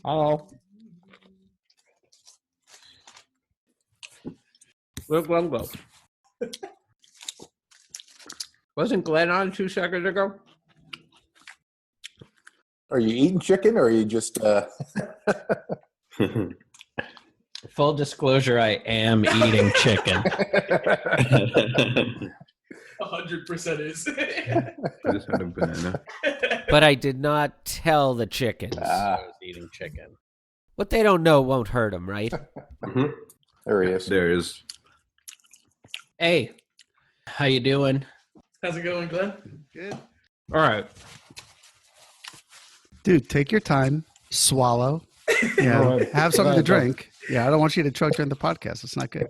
Hello. Where'd Glenn go? Wasn't Glenn on 2 seconds ago? Are you eating chicken or are you just... Full disclosure, I am eating chicken. 100% is. I just had a banana. But I did not tell the chickens. I was eating chicken. What they don't know won't hurt them, right? Mm-hmm. There he is. There is. Hey, how you doing? How's it going, Glenn? Good. All right. Dude, take your time, swallow, have something to drink. Yeah, I don't want you to choke during the podcast. It's not good.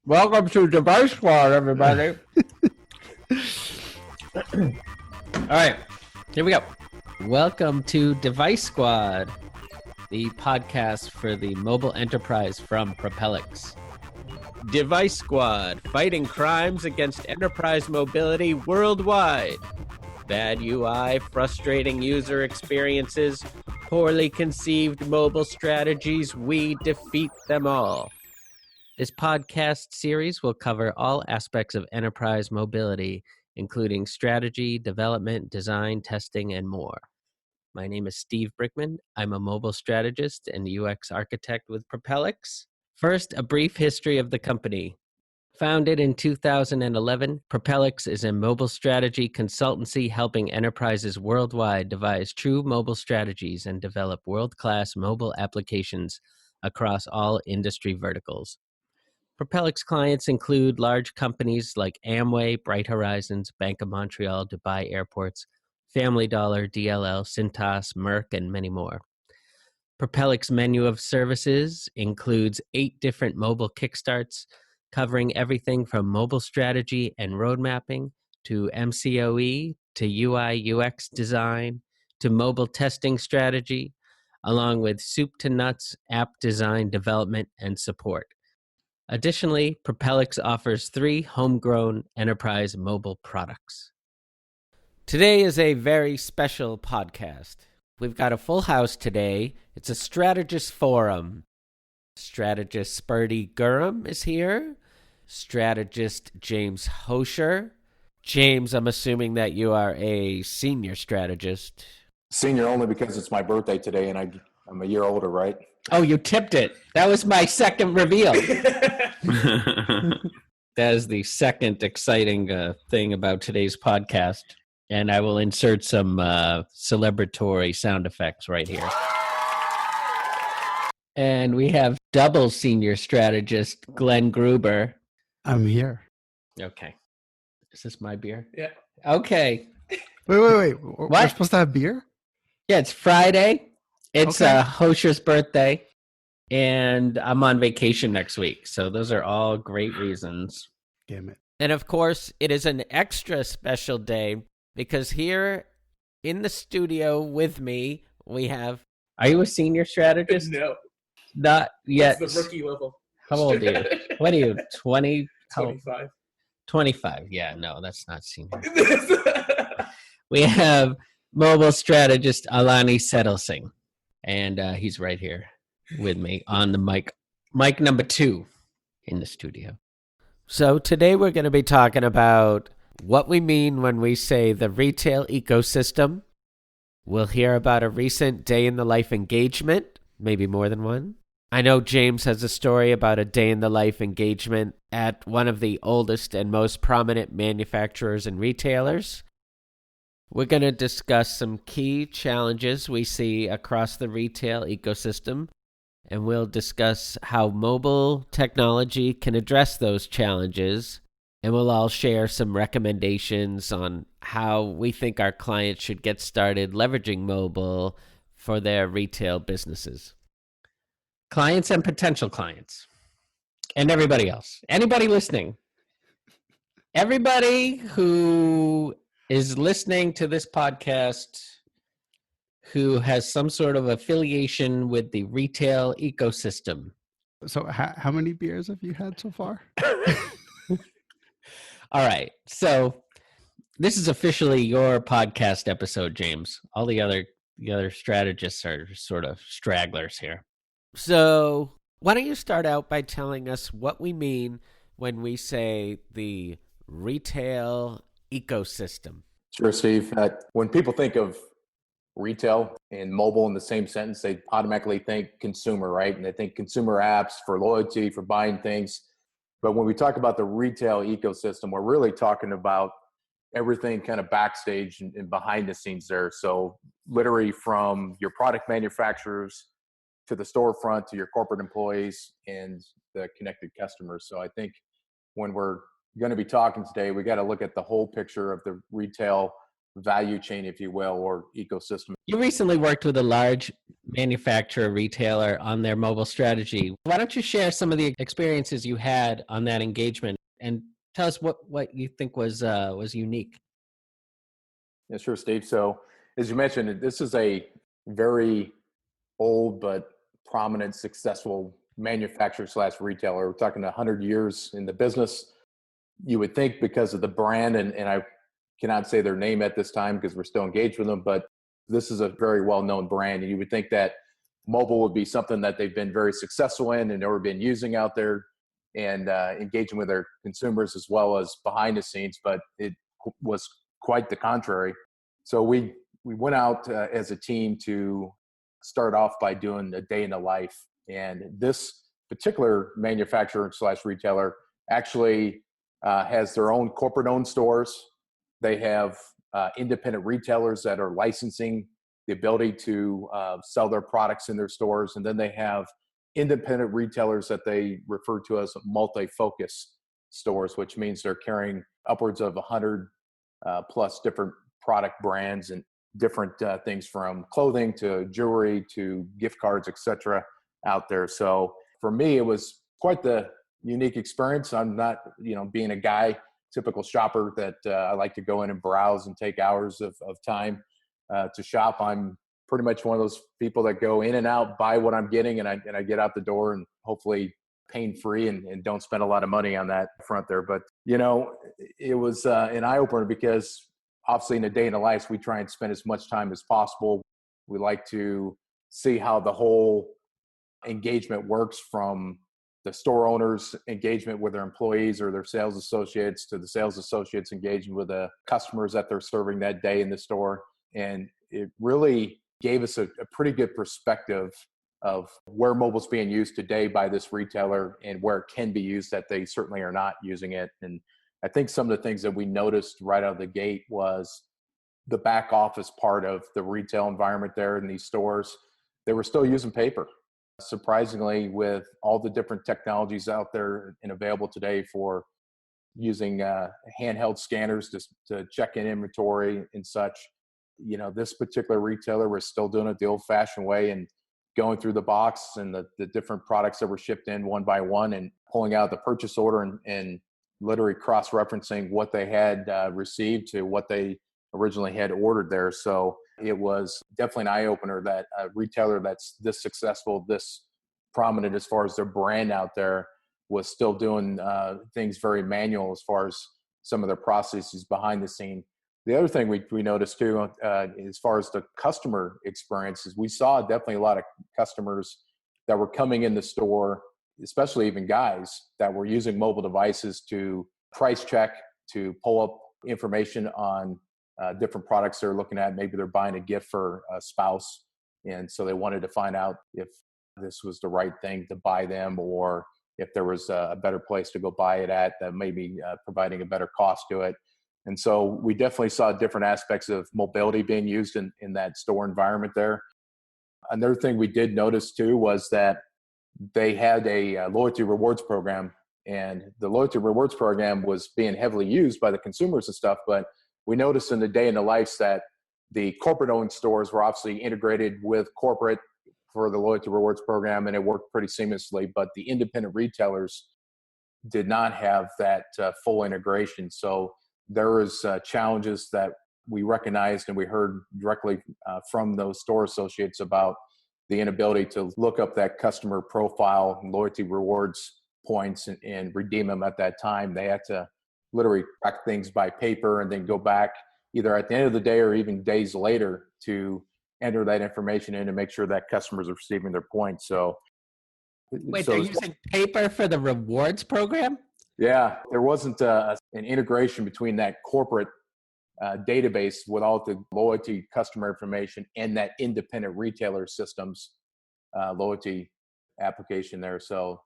Welcome to Device Squad, everybody. All right, here we go. Welcome to Device Squad, the podcast for the mobile enterprise from Propelics. Device Squad, fighting crimes against enterprise mobility worldwide. Bad UI, frustrating user experiences, poorly conceived mobile strategies, we defeat them all. This podcast series will cover all aspects of enterprise mobility, including strategy, development, design, testing, and more. My name is Steve Brickman. I'm a mobile strategist and UX architect with Propelics. First, a brief history of the company. Founded in 2011, Propelics is a mobile strategy consultancy helping enterprises worldwide devise true mobile strategies and develop world-class mobile applications across all industry verticals. Propelics clients include large companies like Amway, Bright Horizons, Bank of Montreal, Dubai Airports, Family Dollar, DLL, Cintas, Merck, and many more. Propelics' menu of services includes 8 different mobile kickstarts, covering everything from mobile strategy and road mapping to MCOE to UI UX design to mobile testing strategy, along with soup to nuts app design development and support. Additionally, Propelics offers 3 homegrown enterprise mobile products. Today is a very special podcast. We've got a full house today. It's a Strategists Forum. Strategist Spurti Gurram is here. Strategist James Hoshor. James, I'm assuming that you are a senior strategist. Senior only because it's my birthday today and I'm a year older, right? Oh, you tipped it. That was my second reveal. That is the second exciting thing about today's podcast. And I will insert some celebratory sound effects right here. And we have double senior strategist Glenn Gruber. I'm here. Okay. Is this my beer? Yeah. Okay. Wait. We're supposed to have beer? Yeah, it's Friday. It's Okay. Hoshor's birthday. And I'm on vacation next week. So those are all great reasons. Damn it. And of course, it is an extra special day because here in the studio with me, we have... Are you a senior strategist? No. Not yet. That's the rookie level. How old are you? What are you, 20? 25. 25. Yeah, no, that's not senior. We have mobile strategist Alani Setalsingh. And he's right here with me on the mic. Mic number 2 in the studio. So today we're going to be talking about what we mean when we say the retail ecosystem. We'll hear about a recent day in the life engagement, maybe more than one. I know James has a story about a day in the life engagement at one of the oldest and most prominent manufacturers and retailers. We're going to discuss some key challenges we see across the retail ecosystem, and we'll discuss how mobile technology can address those challenges, and we'll all share some recommendations on how we think our clients should get started leveraging mobile for their retail businesses. Clients and potential clients. And everybody else. Anybody listening. Everybody who is listening to this podcast who has some sort of affiliation with the retail ecosystem. So how many beers have you had so far? All right. So This is officially your podcast episode, James. All the other strategists are sort of stragglers here. So why don't you start out by telling us what we mean when we say the retail ecosystem? Sure, Steve. When people think of retail and mobile in the same sentence, they automatically think consumer, right? And they think consumer apps for loyalty, for buying things. But when we talk about the retail ecosystem, we're really talking about everything kind of backstage and behind the scenes there. So literally from your product manufacturers to the storefront to your corporate employees and the connected customers. So I think when we're going to be talking today, we got to look at the whole picture of the retail value chain, if you will, or ecosystem. You recently worked with a large manufacturer retailer on their mobile strategy. Why don't you share some of the experiences you had on that engagement and tell us what you think was unique? Yeah, sure, Steve. So as you mentioned, this is a very old but prominent, successful manufacturer / retailer. We're talking 100 years in the business. You would think because of the brand, and I cannot say their name at this time because we're still engaged with them, but this is a very well-known brand. And you would think that mobile would be something that they've been very successful in and never been using out there and engaging with their consumers as well as behind the scenes, but it was quite the contrary. So we went out as a team to start off by doing a day in the life. And this particular manufacturer / retailer actually has their own corporate-owned stores. They have independent retailers that are licensing the ability to sell their products in their stores. And then they have independent retailers that they refer to as multi-focus stores, which means they're carrying upwards of 100 plus different product brands and different things from clothing to jewelry to gift cards, etc. out there. So for me, it was quite the unique experience. I'm not, being a guy, typical shopper that I like to go in and browse and take hours of time to shop. I'm pretty much one of those people that go in and out, buy what I'm getting, and I get out the door and hopefully pain-free and don't spend a lot of money on that front there. But, it was an eye-opener because obviously in a day in the life, we try and spend as much time as possible. We like to see how the whole engagement works, from the store owners' engagement with their employees or their sales associates to the sales associates engaging with the customers that they're serving that day in the store. And it really gave us a pretty good perspective of where mobile's being used today by this retailer and where it can be used that they certainly are not using it. And I think some of the things that we noticed right out of the gate was the back office part of the retail environment there in these stores. They were still using paper. Surprisingly, with all the different technologies out there and available today for using handheld scanners to check in inventory and such, this particular retailer was still doing it the old-fashioned way and going through the box and the different products that were shipped in one by one and pulling out the purchase order and literally cross-referencing what they had received to what they originally had ordered there. So it was definitely an eye-opener that a retailer that's this successful, this prominent as far as their brand out there, was still doing things very manual as far as some of their processes behind the scene. The other thing we noticed too, as far as the customer experience, is we saw definitely a lot of customers that were coming in the store, especially even guys, that were using mobile devices to price check, to pull up information on different products they're looking at. Maybe they're buying a gift for a spouse, and so they wanted to find out if this was the right thing to buy them, or if there was a better place to go buy it at that may be providing a better cost to it. And so we definitely saw different aspects of mobility being used in that store environment there. Another thing we did notice too was that they had a loyalty rewards program, and the loyalty rewards program was being heavily used by the consumers and stuff. But we noticed in the day in the life that the corporate-owned stores were obviously integrated with corporate for the loyalty rewards program, and it worked pretty seamlessly. But the independent retailers did not have that full integration. So there was challenges that we recognized and we heard directly from those store associates about the inability to look up that customer profile and loyalty rewards points and redeem them at that time. They had to literally track things by paper and then go back either at the end of the day or even days later to enter that information in and make sure that customers are receiving their points. So, Wait, they're using paper for the rewards program? yeah, there wasn't an integration between that corporate database with all the loyalty customer information and that independent retailer systems loyalty application there. So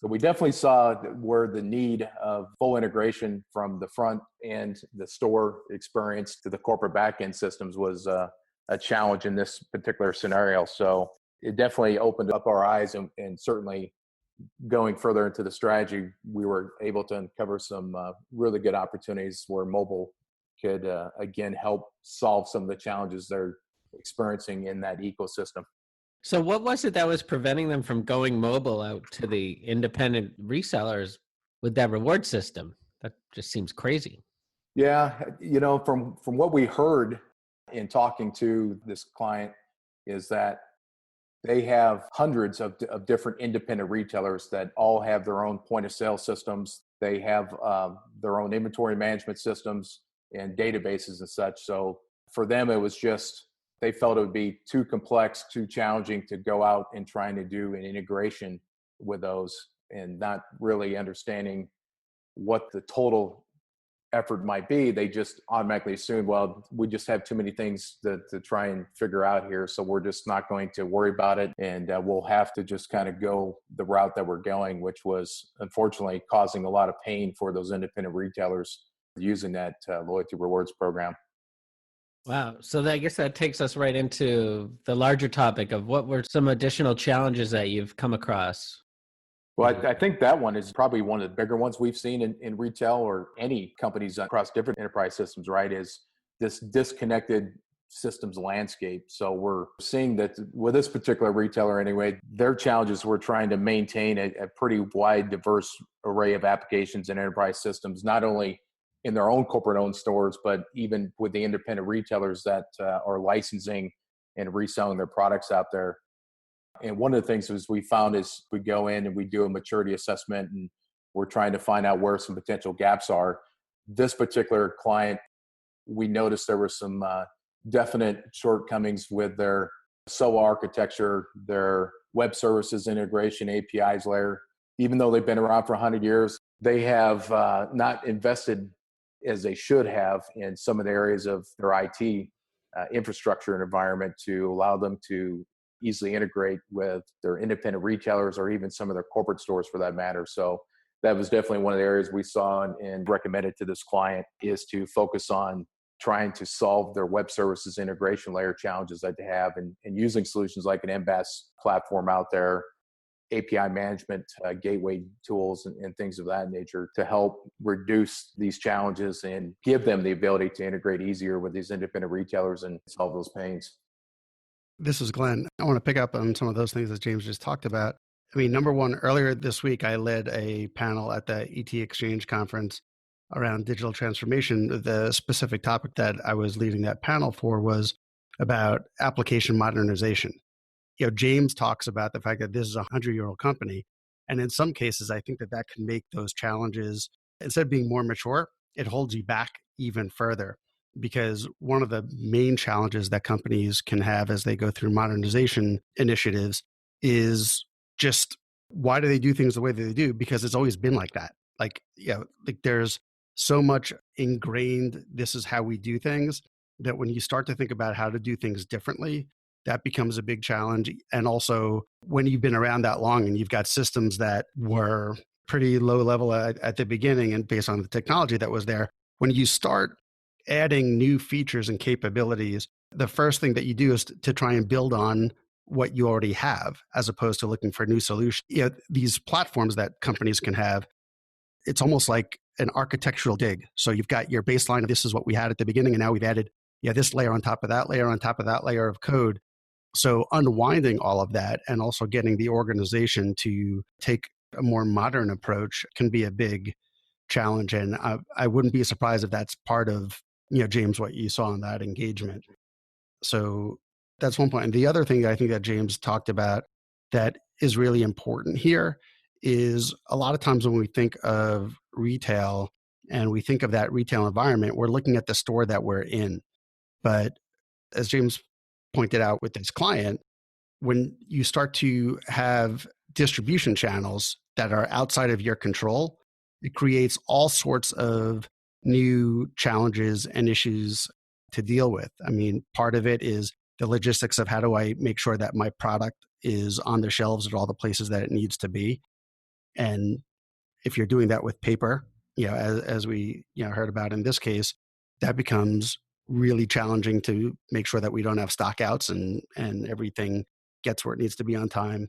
we definitely saw where the need of full integration from the front and the store experience to the corporate backend systems was a challenge in this particular scenario. So it definitely opened up our eyes, and certainly going further into the strategy, we were able to uncover some really good opportunities where mobile could, again, help solve some of the challenges they're experiencing in that ecosystem. So what was it that was preventing them from going mobile out to the independent resellers with that reward system? That just seems crazy. Yeah, from what we heard in talking to this client is that they have hundreds of different independent retailers that all have their own point of sale systems. They have their own inventory management systems and databases and such. So for them, it was just, they felt it would be too complex, too challenging to go out and trying to do an integration with those and not really understanding what the total effort might be. They just automatically assumed, well, we just have too many things to try and figure out here, so we're just not going to worry about it, and we'll have to just kind of go the route that we're going, which was unfortunately causing a lot of pain for those independent retailers using that loyalty rewards program. Wow. So I guess that takes us right into the larger topic of what were some additional challenges that you've come across. Well, I think that one is probably one of the bigger ones we've seen in retail or any companies across different enterprise systems, right, is this disconnected systems landscape. So we're seeing that with this particular retailer anyway, their challenges were trying to maintain a pretty wide, diverse array of applications and enterprise systems, not only in their own corporate-owned stores, but even with the independent retailers that are licensing and reselling their products out there. And one of the things is we found is we go in and we do a maturity assessment and we're trying to find out where some potential gaps are. This particular client, we noticed there were some definite shortcomings with their SOA architecture, their web services integration, APIs layer. Even though they've been around for 100 years, they have not invested as they should have in some of the areas of their IT infrastructure and environment to allow them to easily integrate with their independent retailers or even some of their corporate stores for that matter. So that was definitely one of the areas we saw and recommended to this client is to focus on trying to solve their web services integration layer challenges that they have and using solutions like an MBAS platform out there, API management, gateway tools and things of that nature to help reduce these challenges and give them the ability to integrate easier with these independent retailers and solve those pains. This is Glenn. I want to pick up on some of those things that James just talked about. I mean, number one, earlier this week, I led a panel at the ET Exchange conference around digital transformation. The specific topic that I was leading that panel for was about application modernization. James talks about the fact that this is a 100-year-old company. And in some cases, I think that can make those challenges, instead of being more mature, it holds you back even further. Because one of the main challenges that companies can have as they go through modernization initiatives is just, why do they do things the way that they do? Because it's always been like that. Like there's so much ingrained, this is how we do things, that when you start to think about how to do things differently, that becomes a big challenge. And also, when you've been around that long and you've got systems that were pretty low level at the beginning and based on the technology that was there, when you start adding new features and capabilities, the first thing that you do is to try and build on what you already have, as opposed to looking for new solutions. These platforms that companies can have, it's almost like an architectural dig. So you've got your baseline of this is what we had at the beginning, and now we've added this layer on top of that layer on top of that layer of code. So unwinding all of that and also getting the organization to take a more modern approach can be a big challenge. And I wouldn't be surprised if that's part of, James, what you saw in that engagement. So that's one point. And the other thing I think that James talked about that is really important here is a lot of times when we think of retail, and we think of that retail environment, we're looking at the store that we're in. But as James pointed out with his client, when you start to have distribution channels that are outside of your control, it creates all sorts of new challenges and issues to deal with. I mean, part of it is the logistics of how do I make sure that my product is on the shelves at all the places that it needs to be. And if you're doing that with paper, as we heard about in this case, that becomes really challenging to make sure that we don't have stockouts and everything gets where it needs to be on time.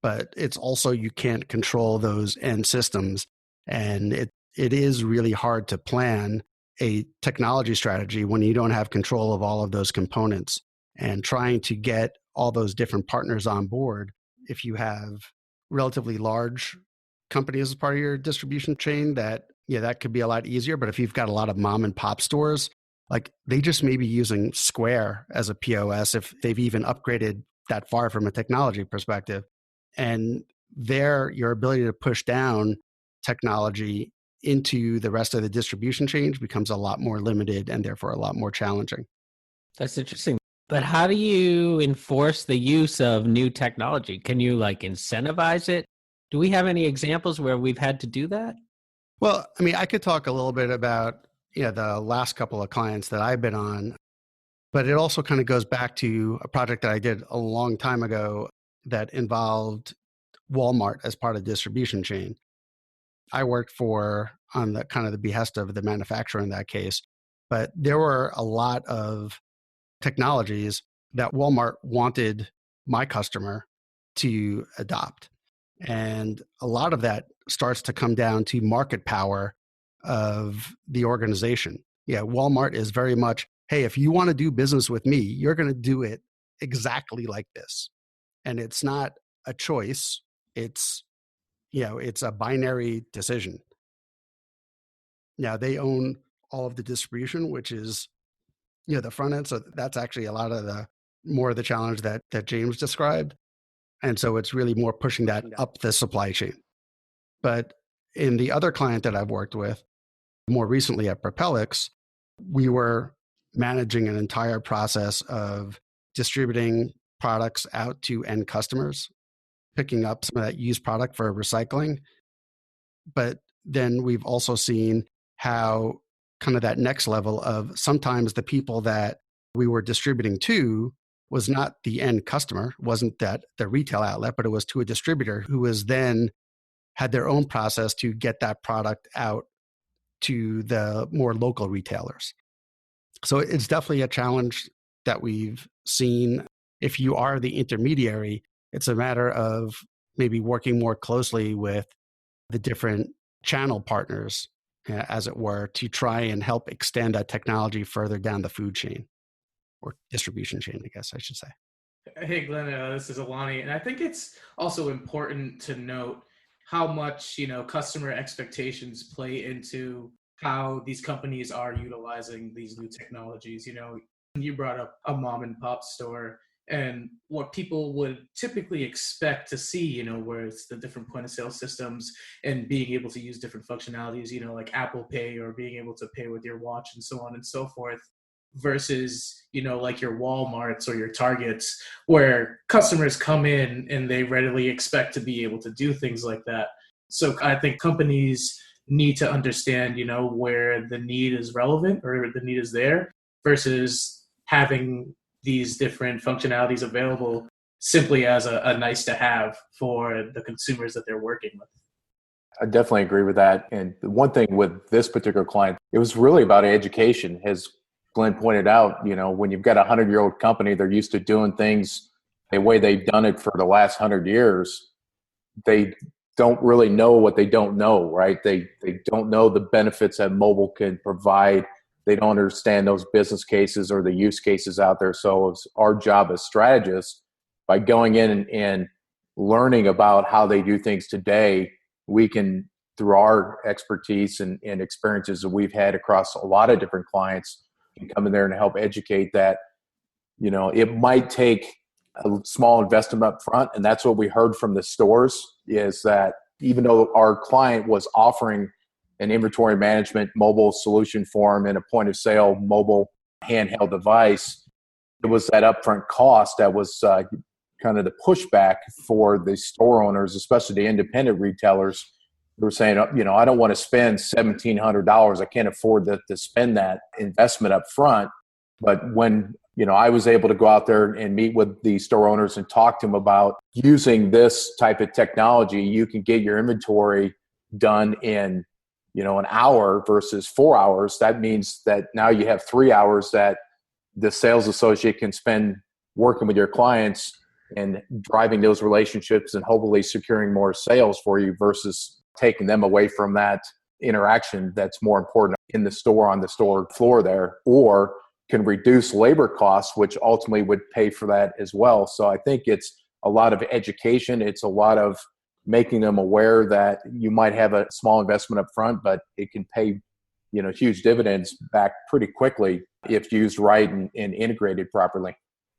But it's also, you can't control those end systems. And it is really hard to plan a technology strategy when you don't have control of all of those components, and trying to get all those different partners on board. If you have relatively large companies as part of your distribution chain, that could be a lot easier. But if you've got a lot of mom and pop stores, like, they just may be using Square as a POS if they've even upgraded that far from a technology perspective. And your ability to push down technology into the rest of the distribution chain becomes a lot more limited and therefore a lot more challenging. That's interesting. But how do you enforce the use of new technology? Can you incentivize it? Do we have any examples where we've had to do that? Well, I mean, I could talk a little bit about the last couple of clients that I've been on, but it also kind of goes back to a project that I did a long time ago that involved Walmart as part of the distribution chain. I worked on the kind of the behest of the manufacturer in that case, but there were a lot of technologies that Walmart wanted my customer to adopt. And a lot of that starts to come down to market power of the organization. Yeah, Walmart is very much, hey, if you want to do business with me, you're going to do it exactly like this. And it's not a choice. It's a binary decision. Now, they own all of the distribution, which is, the front end. So that's actually a lot of more of the challenge that James described. And so it's really more pushing that up the supply chain. But in the other client that I've worked with, more recently at Propelics, we were managing an entire process of distributing products out to end customers, picking up some of that used product for recycling. But then we've also seen how kind of that next level of sometimes the people that we were distributing to was not the end customer, wasn't that the retail outlet, but it was to a distributor who was then had their own process to get that product out to the more local retailers. So it's definitely a challenge that we've seen. If you are the intermediary, it's a matter of maybe working more closely with the different channel partners, as it were, to try and help extend that technology further down the food chain or distribution chain, I guess I should say. Hey, Glenn, this is Alani. And I think it's also important to note how much, customer expectations play into how these companies are utilizing these new technologies. You brought up a mom and pop store, and what people would typically expect to see, where it's the different point of sale systems and being able to use different functionalities, like Apple Pay or being able to pay with your watch and so on and so forth, versus, like your Walmarts or your Targets, where customers come in and they readily expect to be able to do things like that. So I think companies need to understand, where the need is relevant or the need is there, versus having these different functionalities available simply as a nice to have for the consumers that they're working with. I definitely agree with that. And the one thing with this particular client, it was really about education. As Glenn pointed out, when you've got a 100-year-old company, they're used to doing things the way they've done it for the last 100 years. They don't really know what they don't know, right? They don't know the benefits that mobile can provide. They don't understand those business cases or the use cases out there. So it's our job as strategists, by going in and learning about how they do things today, we can, through our expertise and experiences that we've had across a lot of different clients, can come in there and help educate that, it might take a small investment up front. And that's what we heard from the stores, is that even though our client was offering an inventory management mobile solution for them in a point of sale mobile handheld device, it was that upfront cost that was kind of the pushback for the store owners, especially the independent retailers, who were saying, I don't want to spend $1,700. I can't afford to spend that investment up front. But when I was able to go out there and meet with the store owners and talk to them about using this type of technology, you can get your inventory done in an hour versus 4 hours. That means that now you have 3 hours that the sales associate can spend working with your clients and driving those relationships and hopefully securing more sales for you versus taking them away from that interaction that's more important in the store, on the store floor there, or can reduce labor costs, which ultimately would pay for that as well. So I think it's a lot of education. It's a lot of making them aware that you might have a small investment up front, but it can pay huge dividends back pretty quickly if used right and integrated properly.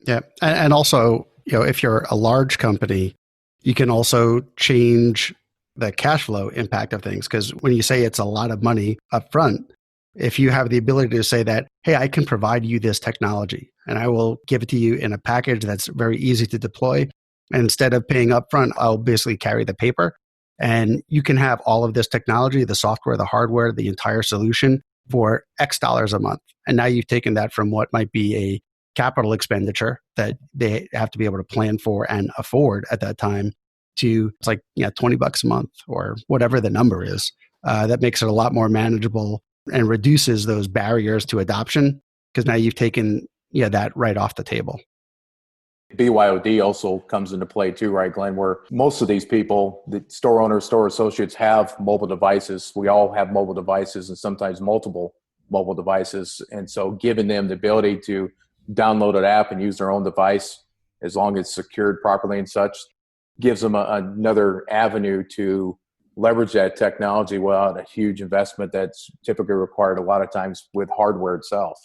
Yeah. And also, if you're a large company, you can also change the cash flow impact of things. Because when you say it's a lot of money up front, if you have the ability to say that, hey, I can provide you this technology and I will give it to you in a package that's very easy to deploy. And instead of paying upfront, I'll basically carry the paper. And you can have all of this technology, the software, the hardware, the entire solution for X dollars a month. And now you've taken that from what might be a capital expenditure that they have to be able to plan for and afford at that time to it's like $20 a month or whatever the number is. That makes it a lot more manageable and reduces those barriers to adoption because now you've taken that right off the table. BYOD also comes into play too, right, Glenn, where most of these people, the store owners, store associates have mobile devices. We all have mobile devices and sometimes multiple mobile devices. And so giving them the ability to download an app and use their own device, as long as it's secured properly and such, gives them another avenue to leverage that technology without a huge investment that's typically required a lot of times with hardware itself.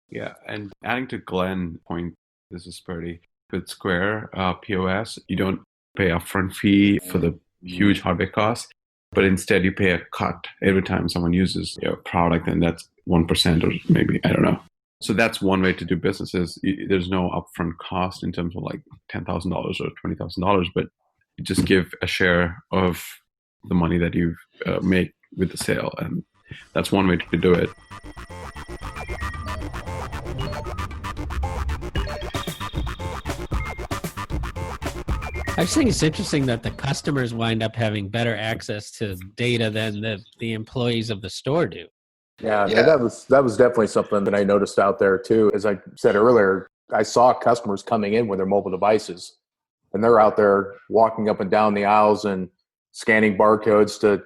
Yeah, and adding to Glenn's point, this is Spurti. With Square POS, you don't pay a upfront fee for the huge hardware costs, but instead you pay a cut every time someone uses your product, and that's 1% or maybe, I don't know. So that's one way to do business is there's no upfront cost in terms of like $10,000 or $20,000, but you just give a share of the money that you make with the sale. And that's one way to do it. I just think it's interesting that the customers wind up having better access to data than the employees of the store do. Yeah, that was definitely something that I noticed out there too. As I said earlier, I saw customers coming in with their mobile devices, and they're out there walking up and down the aisles and scanning barcodes to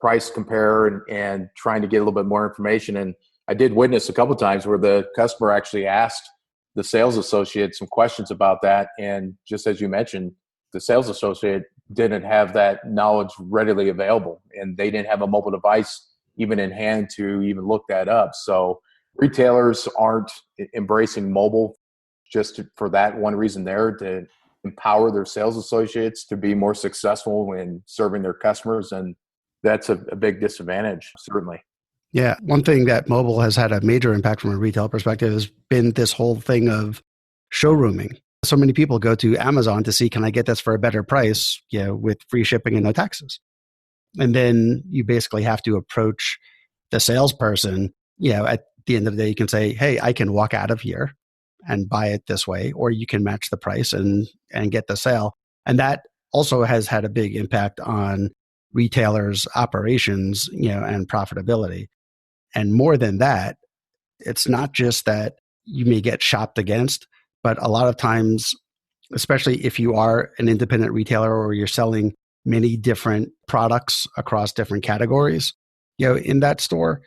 price compare and trying to get a little bit more information. And I did witness a couple of times where the customer actually asked the sales associate some questions about that. And just as you mentioned, the sales associate didn't have that knowledge readily available, and they didn't have a mobile device even in hand to even look that up. So retailers aren't embracing mobile just for that one reason there, to empower their sales associates to be more successful in serving their customers. And that's a big disadvantage, certainly. Yeah. One thing that mobile has had a major impact from a retail perspective has been this whole thing of showrooming. So many people go to Amazon to see, can I get this for a better price, with free shipping and no taxes? And then you basically have to approach the salesperson. At the end of the day, you can say, hey, I can walk out of here and buy it this way, or you can match the price and get the sale. And that also has had a big impact on retailers' operations, and profitability. And more than that, it's not just that you may get shopped against, but a lot of times, especially if you are an independent retailer or you're selling many different products across different categories, in that store,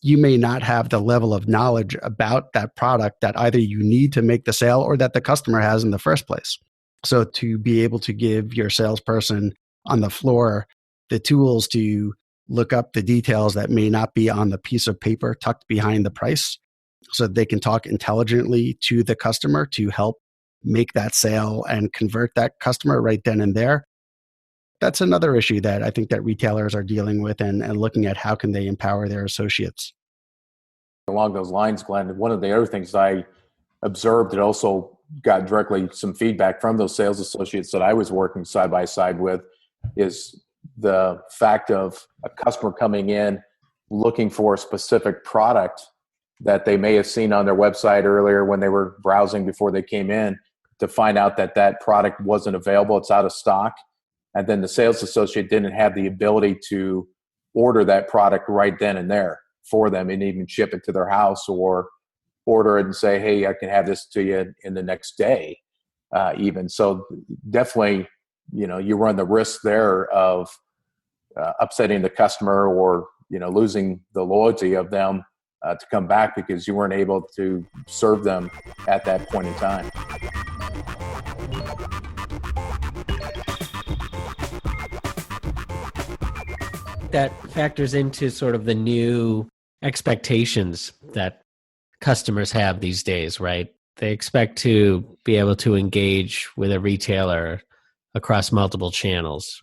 you may not have the level of knowledge about that product that either you need to make the sale or that the customer has in the first place. So to be able to give your salesperson on the floor the tools to look up the details that may not be on the piece of paper tucked behind the price, so that they can talk intelligently to the customer to help make that sale and convert that customer right then and there, that's another issue that I think that retailers are dealing with and looking at how can they empower their associates. Along those lines, Glenn, one of the other things I observed and also got directly some feedback from those sales associates that I was working side by side with is the fact of a customer coming in looking for a specific product that they may have seen on their website earlier when they were browsing before they came in, to find out that that product wasn't available, it's out of stock. And then the sales associate didn't have the ability to order that product right then and there for them and even ship it to their house, or order it and say, hey, I can have this to you in the next day even. So definitely, you run the risk there of upsetting the customer, or, losing the loyalty of them to come back because you weren't able to serve them at that point in time. That factors into sort of the new expectations that customers have these days, right? They expect to be able to engage with a retailer across multiple channels.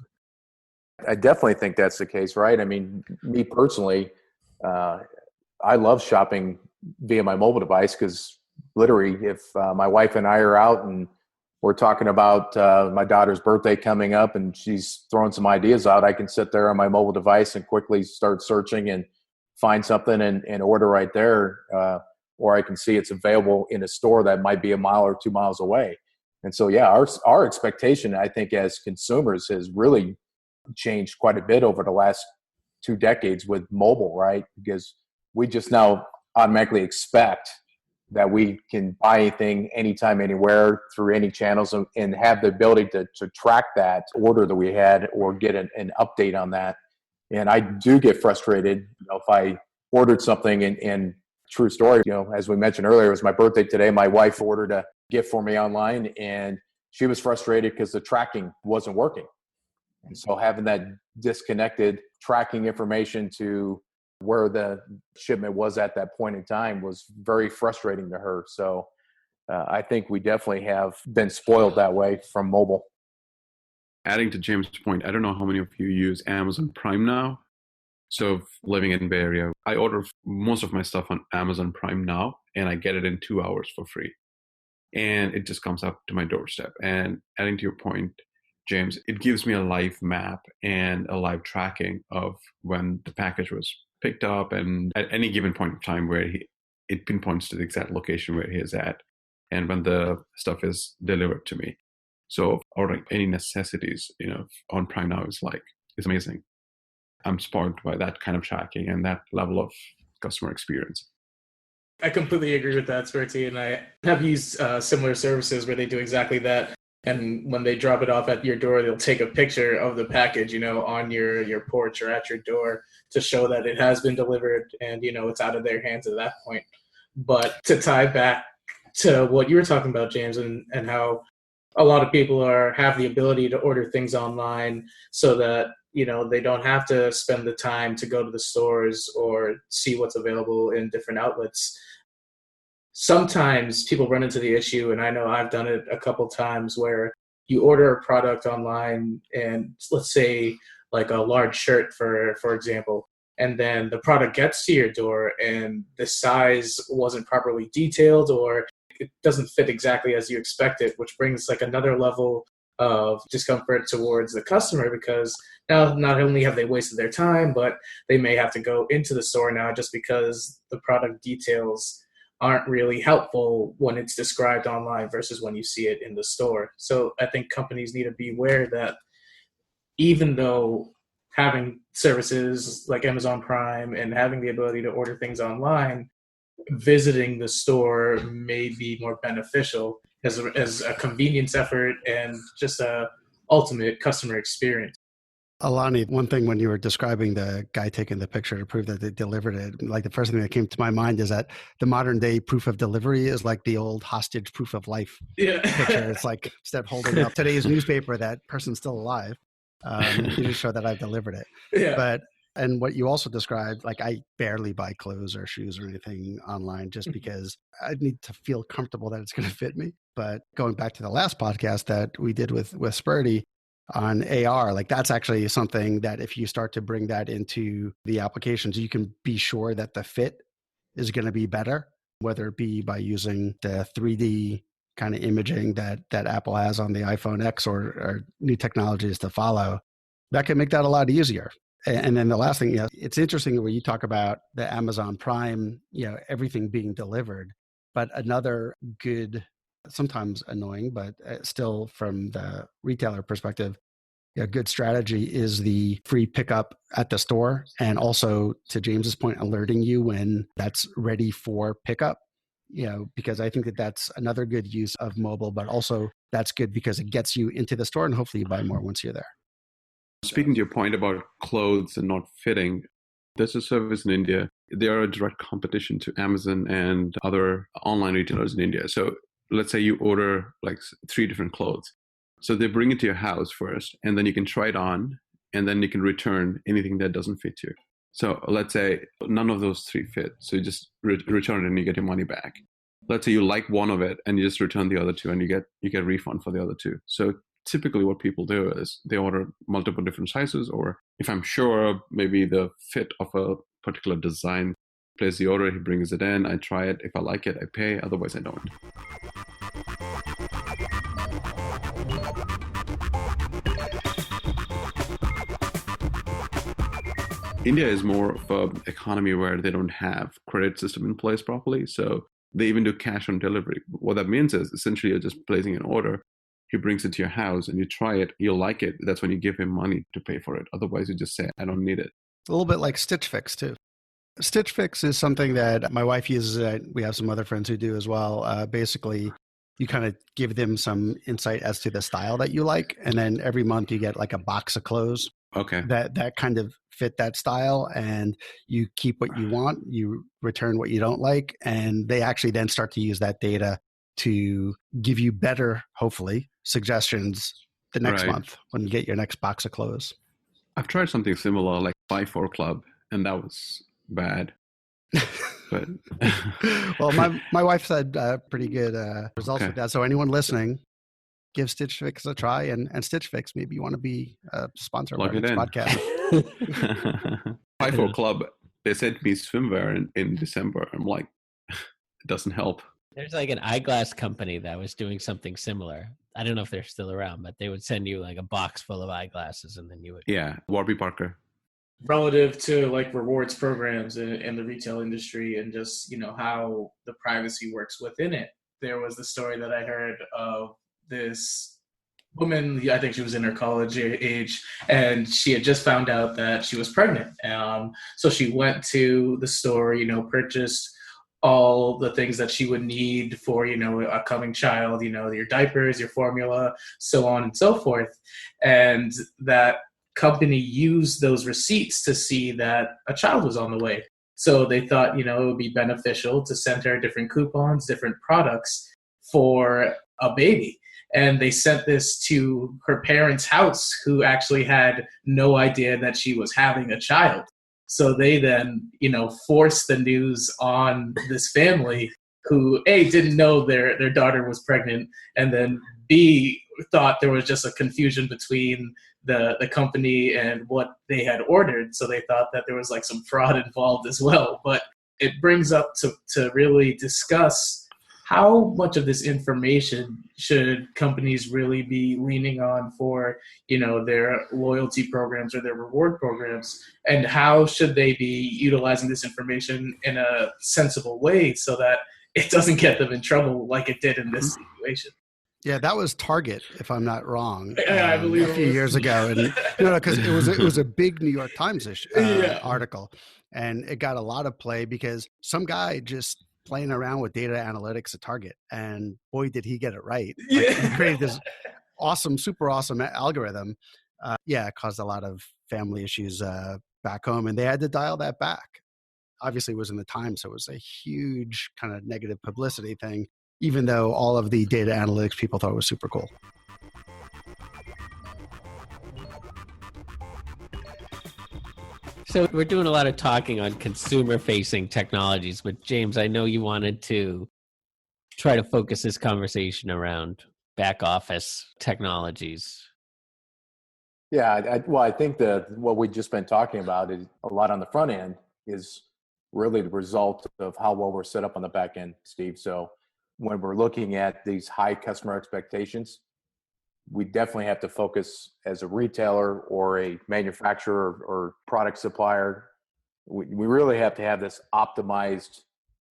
I definitely think that's the case, right? I mean, me personally, I love shopping via my mobile device because literally if my wife and I are out and we're talking about my daughter's birthday coming up and she's throwing some ideas out, I can sit there on my mobile device and quickly start searching and find something and order right there. Or I can see it's available in a store that might be a mile or 2 miles away. And so, yeah, our expectation, I think, as consumers has really changed quite a bit over the last 2 decades with mobile, right? Because we just now automatically expect that we can buy anything, anytime, anywhere, through any channels, and have the ability to track that order that we had or get an update on that. And I do get frustrated, if I ordered something and true story, as we mentioned earlier, it was my birthday today. My wife ordered a gift for me online and she was frustrated because the tracking wasn't working. And so having that disconnected tracking information to where the shipment was at that point in time was very frustrating to her. So I think we definitely have been spoiled that way from mobile. Adding to James' point, I don't know how many of you use Amazon Prime now. So living in Bay Area, I order most of my stuff on Amazon Prime now, and I get it in 2 hours for free. And it just comes up to my doorstep. And adding to your point, James, it gives me a live map and a live tracking of when the package was picked up, and at any given point of time where it pinpoints to the exact location where he is at, and when the stuff is delivered to me. So ordering any necessities, on Prime now is amazing. I'm sparked by that kind of tracking and that level of customer experience. I completely agree with that, Spurti, and I have used similar services where they do exactly that. And when they drop it off at your door, they'll take a picture of the package, on your porch or at your door to show that it has been delivered and, it's out of their hands at that point. But to tie back to what you were talking about, James, and how a lot of people have the ability to order things online so that, they don't have to spend the time to go to the stores or see what's available in different outlets. Sometimes people run into the issue, and I know I've done it a couple times, where you order a product online and let's say like a large shirt, for example, and then the product gets to your door and the size wasn't properly detailed or it doesn't fit exactly as you expected, which brings like another level of discomfort towards the customer, because now not only have they wasted their time, but they may have to go into the store now just because the product details aren't really helpful when it's described online versus when you see it in the store. So I think companies need to be aware that even though having services like Amazon Prime and having the ability to order things online, visiting the store may be more beneficial as a convenience effort and just a ultimate customer experience. Alani, one thing when you were describing the guy taking the picture to prove that they delivered it, like the first thing that came to my mind is that the modern day proof of delivery is like the old hostage proof of life picture. It's like instead of holding up today's newspaper, that person's still alive, you just show that I've delivered it. Yeah. And what you also described, like I barely buy clothes or shoes or anything online just because I need to feel comfortable that it's going to fit me. But going back to the last podcast that we did with Spurti, on AR, like that's actually something that if you start to bring that into the applications, you can be sure that the fit is going to be better, whether it be by using the 3D kind of imaging that Apple has on the iPhone X or new technologies to follow. That can make that a lot easier. And then the last thing, it's interesting when you talk about the Amazon Prime, everything being delivered, but another good, sometimes annoying, but still from the retailer perspective, a good strategy is the free pickup at the store. And also, to James's point, alerting you when that's ready for pickup, because I think that that's another good use of mobile, but also that's good because it gets you into the store and hopefully you buy more once you're there. Speaking to your point about clothes and not fitting, there's a service in India. They are a direct competition to Amazon and other online retailers in India. So let's say you order like 3 different clothes. So they bring it to your house first, and then you can try it on, and then you can return anything that doesn't fit you. So let's say none of those 3 fit. So you just return it and you get your money back. Let's say you like one of it and you just return the other 2 and you get a refund for the other 2. So typically what people do is they order multiple different sizes, or if I'm sure maybe the fit of a particular design, place the order, he brings it in, I try it. If I like it, I pay. Otherwise, I don't. India is more of an economy where they don't have credit system in place properly. So they even do cash on delivery. What that means is essentially you're just placing an order. He brings it to your house and you try it. You'll like it. That's when you give him money to pay for it. Otherwise, you just say, I don't need it. It's a little bit like Stitch Fix too. Stitch Fix is something that my wife uses. We have some other friends who do as well. Basically, you kind of give them some insight as to the style that you like. And then every month you get like a box of clothes. Okay. That kind of fit that style, and you keep what you want, you return what you don't like, and they actually then start to use that data to give you better, hopefully, suggestions the next month when you get your next box of clothes. I've tried something similar, like Buy 4 Club, and that was bad. But well, my wife said pretty good results with that. So anyone listening, give Stitch Fix a try, and Stitch Fix, maybe you want to be a sponsor of our next podcast. Buy 4 Club, they sent me swimwear in December. I'm like, it doesn't help. There's like an eyeglass company that was doing something similar. I don't know if they're still around, but they would send you like a box full of eyeglasses and then you would. Yeah, Warby Parker. Relative to like rewards programs in the retail industry and just, how the privacy works within it. There was the story that I heard of this woman, I think she was in her college age, and she had just found out that she was pregnant. So she went to the store, purchased all the things that she would need for, a coming child, your diapers, your formula, so on and so forth. And that company used those receipts to see that a child was on the way. So they thought, it would be beneficial to send her different coupons, different products for a baby. And they sent this to her parents' house, who actually had no idea that she was having a child. So they then, forced the news on this family who, A, didn't know their daughter was pregnant, and then B, thought there was just a confusion between the company and what they had ordered. So they thought that there was like some fraud involved as well. But it brings up to really discuss how much of this information should companies really be leaning on for, their loyalty programs or their reward programs, and how should they be utilizing this information in a sensible way so that it doesn't get them in trouble like it did in this situation? Yeah, that was Target, if I'm not wrong. I believe a few years ago, and because it was a big New York Times article, and it got a lot of play because some guy just playing around with data analytics at Target, and boy, did he get it right. He created this super awesome algorithm. It caused a lot of family issues back home, and they had to dial that back. Obviously, it was in the Times, so it was a huge kind of negative publicity thing, even though all of the data analytics people thought it was super cool. So we're doing a lot of talking on consumer-facing technologies, but James, I know you wanted to try to focus this conversation around back office technologies. Yeah, well, I think that what we've just been talking about is a lot on the front end is really the result of how well we're set up on the back end, Steve. So when we're looking at these high customer expectations, we definitely have to focus as a retailer or a manufacturer or product supplier. We really have to have this optimized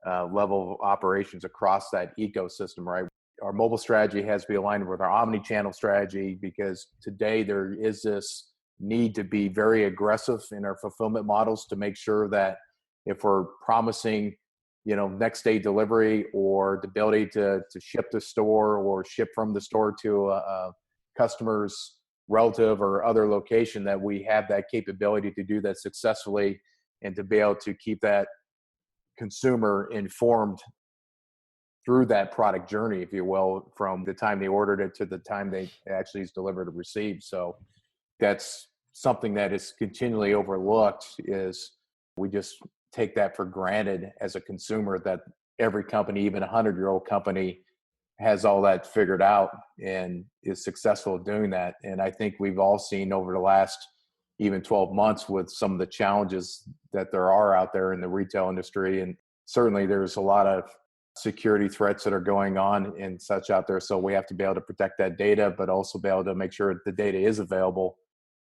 level of operations across that ecosystem, right? Our mobile strategy has to be aligned with our omni-channel strategy, because today there is this need to be very aggressive in our fulfillment models to make sure that if we're promising, next day delivery or the ability to ship to store or ship from the store to a customer's relative or other location, that we have that capability to do that successfully and to be able to keep that consumer informed through that product journey, if you will, from the time they ordered it to the time they actually is delivered or received. So that's something that is continually overlooked, is we just take that for granted as a consumer, that every company, even a 100-year-old company, has all that figured out and is successful at doing that. And I think we've all seen over the last even 12 months with some of the challenges that there are out there in the retail industry. And certainly there's a lot of security threats that are going on and such out there. So we have to be able to protect that data, but also be able to make sure the data is available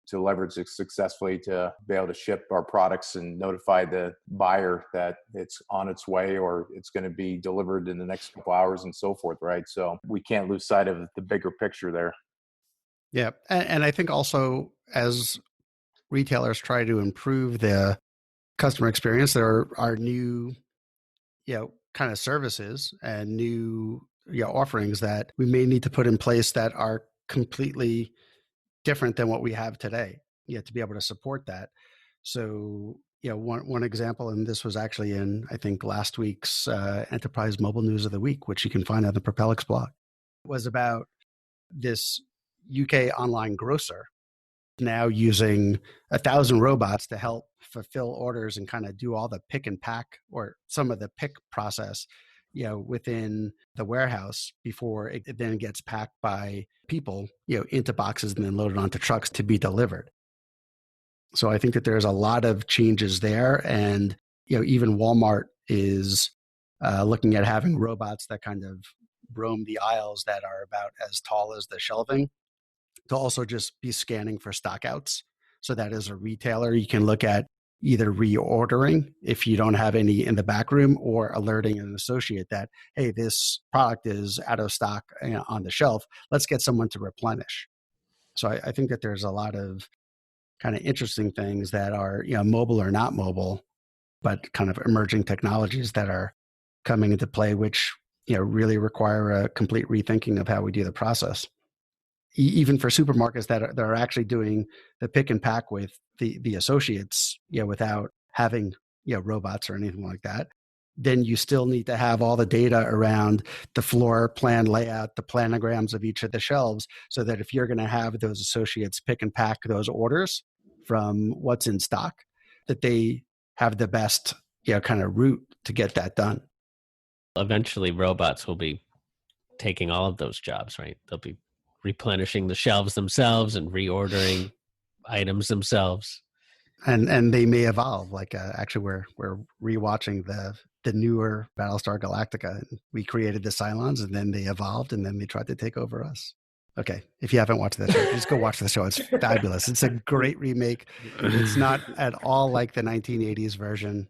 to leverage it successfully, to be able to ship our products and notify the buyer that it's on its way or it's going to be delivered in the next couple hours and so forth, right? So we can't lose sight of the bigger picture there. Yeah. And I think also, as retailers try to improve the customer experience, there are new, kind of services and new offerings that we may need to put in place that are completely different than what we have today, to be able to support that. So, one example, and this was actually in, I think, last week's Enterprise Mobile News of the Week, which you can find on the Propelics blog, was about this UK online grocer now using 1,000 robots to help fulfill orders and kind of do all the pick and pack, or some of the pick process, within the warehouse before it then gets packed by people, into boxes and then loaded onto trucks to be delivered. So I think that there's a lot of changes there. And, even Walmart is looking at having robots that kind of roam the aisles that are about as tall as the shelving, to also just be scanning for stockouts. So that as a retailer, you can look at either reordering if you don't have any in the back room, or alerting an associate that, hey, this product is out of stock on the shelf. Let's get someone to replenish. So I think that there's a lot of kind of interesting things that are, mobile or not mobile, but kind of emerging technologies that are coming into play, which, really require a complete rethinking of how we do the process. Even for supermarkets that are actually doing the pick and pack with the associates, without having, robots or anything like that, then you still need to have all the data around the floor plan layout, the planograms of each of the shelves, so that if you're going to have those associates pick and pack those orders from what's in stock, that they have the best, kind of route to get that done. Eventually, robots will be taking all of those jobs, right? They'll be replenishing the shelves themselves and reordering items themselves. And they may evolve. Like actually, we're rewatching the newer Battlestar Galactica. And we created the Cylons, and then they evolved, and then they tried to take over us. Okay, if you haven't watched that show, just go watch the show. It's fabulous. It's a great remake. It's not at all like the 1980s version.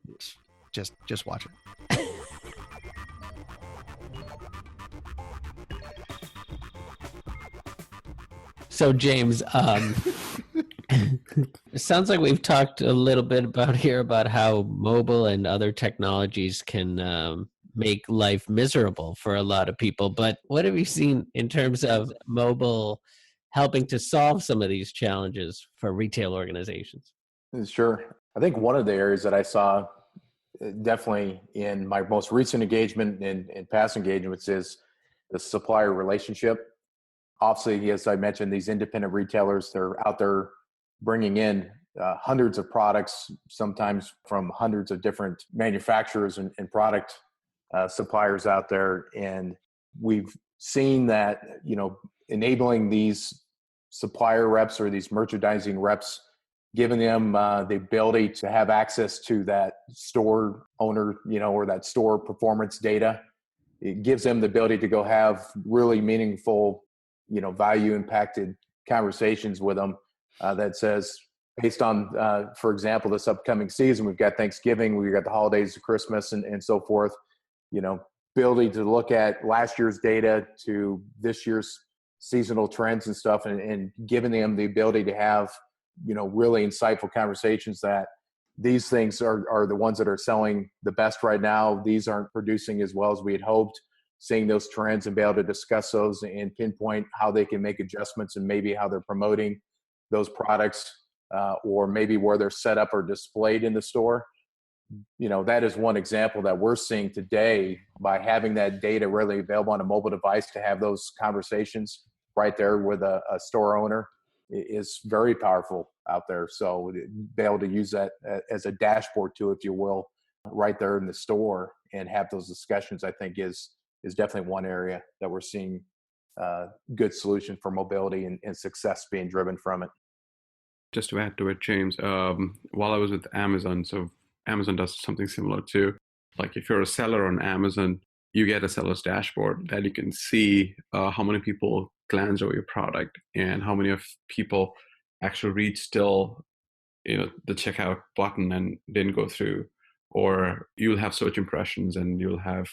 Just watch it. So, James, it sounds like we've talked a little bit about how mobile and other technologies can make life miserable for a lot of people. But what have you seen in terms of mobile helping to solve some of these challenges for retail organizations? Sure. I think one of the areas that I saw definitely in my most recent engagement and past engagements is the supplier relationship. Obviously, as I mentioned, these independent retailers, they're out there bringing in hundreds of products, sometimes from hundreds of different manufacturers and product suppliers out there. And we've seen that, enabling these supplier reps or these merchandising reps, giving them the ability to have access to that store owner, or that store performance data. It gives them the ability to go have really meaningful, value impacted conversations with them that says, based on, for example, this upcoming season, we've got Thanksgiving, we've got the holidays of Christmas and so forth, ability to look at last year's data to this year's seasonal trends and stuff, and giving them the ability to have, really insightful conversations that these things are the ones that are selling the best right now. These aren't producing as well as we had hoped. Seeing those trends and be able to discuss those and pinpoint how they can make adjustments and maybe how they're promoting those products, or maybe where they're set up or displayed in the store. That is one example that we're seeing today by having that data readily available on a mobile device to have those conversations right there with a store owner is very powerful out there. So be able to use that as a dashboard tool, if you will, right there in the store and have those discussions, I think is definitely one area that we're seeing good solution for mobility and success being driven from it. Just to add to it, James, while I was with Amazon, so Amazon does something similar too. Like if you're a seller on Amazon, you get a seller's dashboard that you can see how many people glance over your product and how many of people actually reach still, the checkout button and didn't go through, or you'll have search impressions and you'll have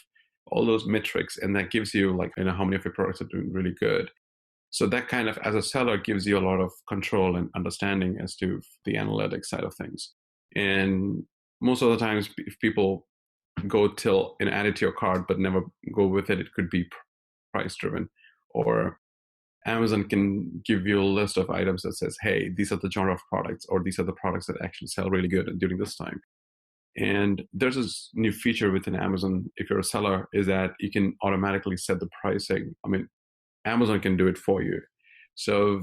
all those metrics, and that gives you how many of your products are doing really good. So that kind of, as a seller, gives you a lot of control and understanding as to the analytics side of things. And most of the times, if people go till and add it to your cart but never go with it, it could be price driven. Or Amazon can give you a list of items that says, hey, these are the genre of products, or these are the products that actually sell really good during this time. And there's this new feature within Amazon, if you're a seller, is that you can automatically set the pricing. I mean, Amazon can do it for you. So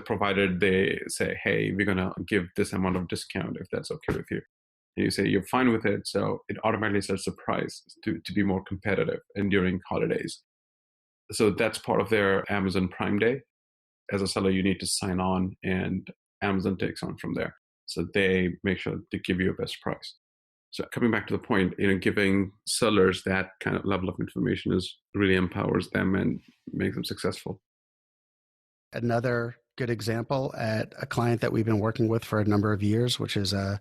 provided they say, hey, we're going to give this amount of discount if that's okay with you. And you say you're fine with it. So it automatically sets the price to be more competitive and during holidays. So that's part of their Amazon Prime Day. As a seller, you need to sign on and Amazon takes on from there. So they make sure to give you a best price. So coming back to the point, giving sellers that kind of level of information really empowers them and makes them successful. Another good example at a client that we've been working with for a number of years, which is a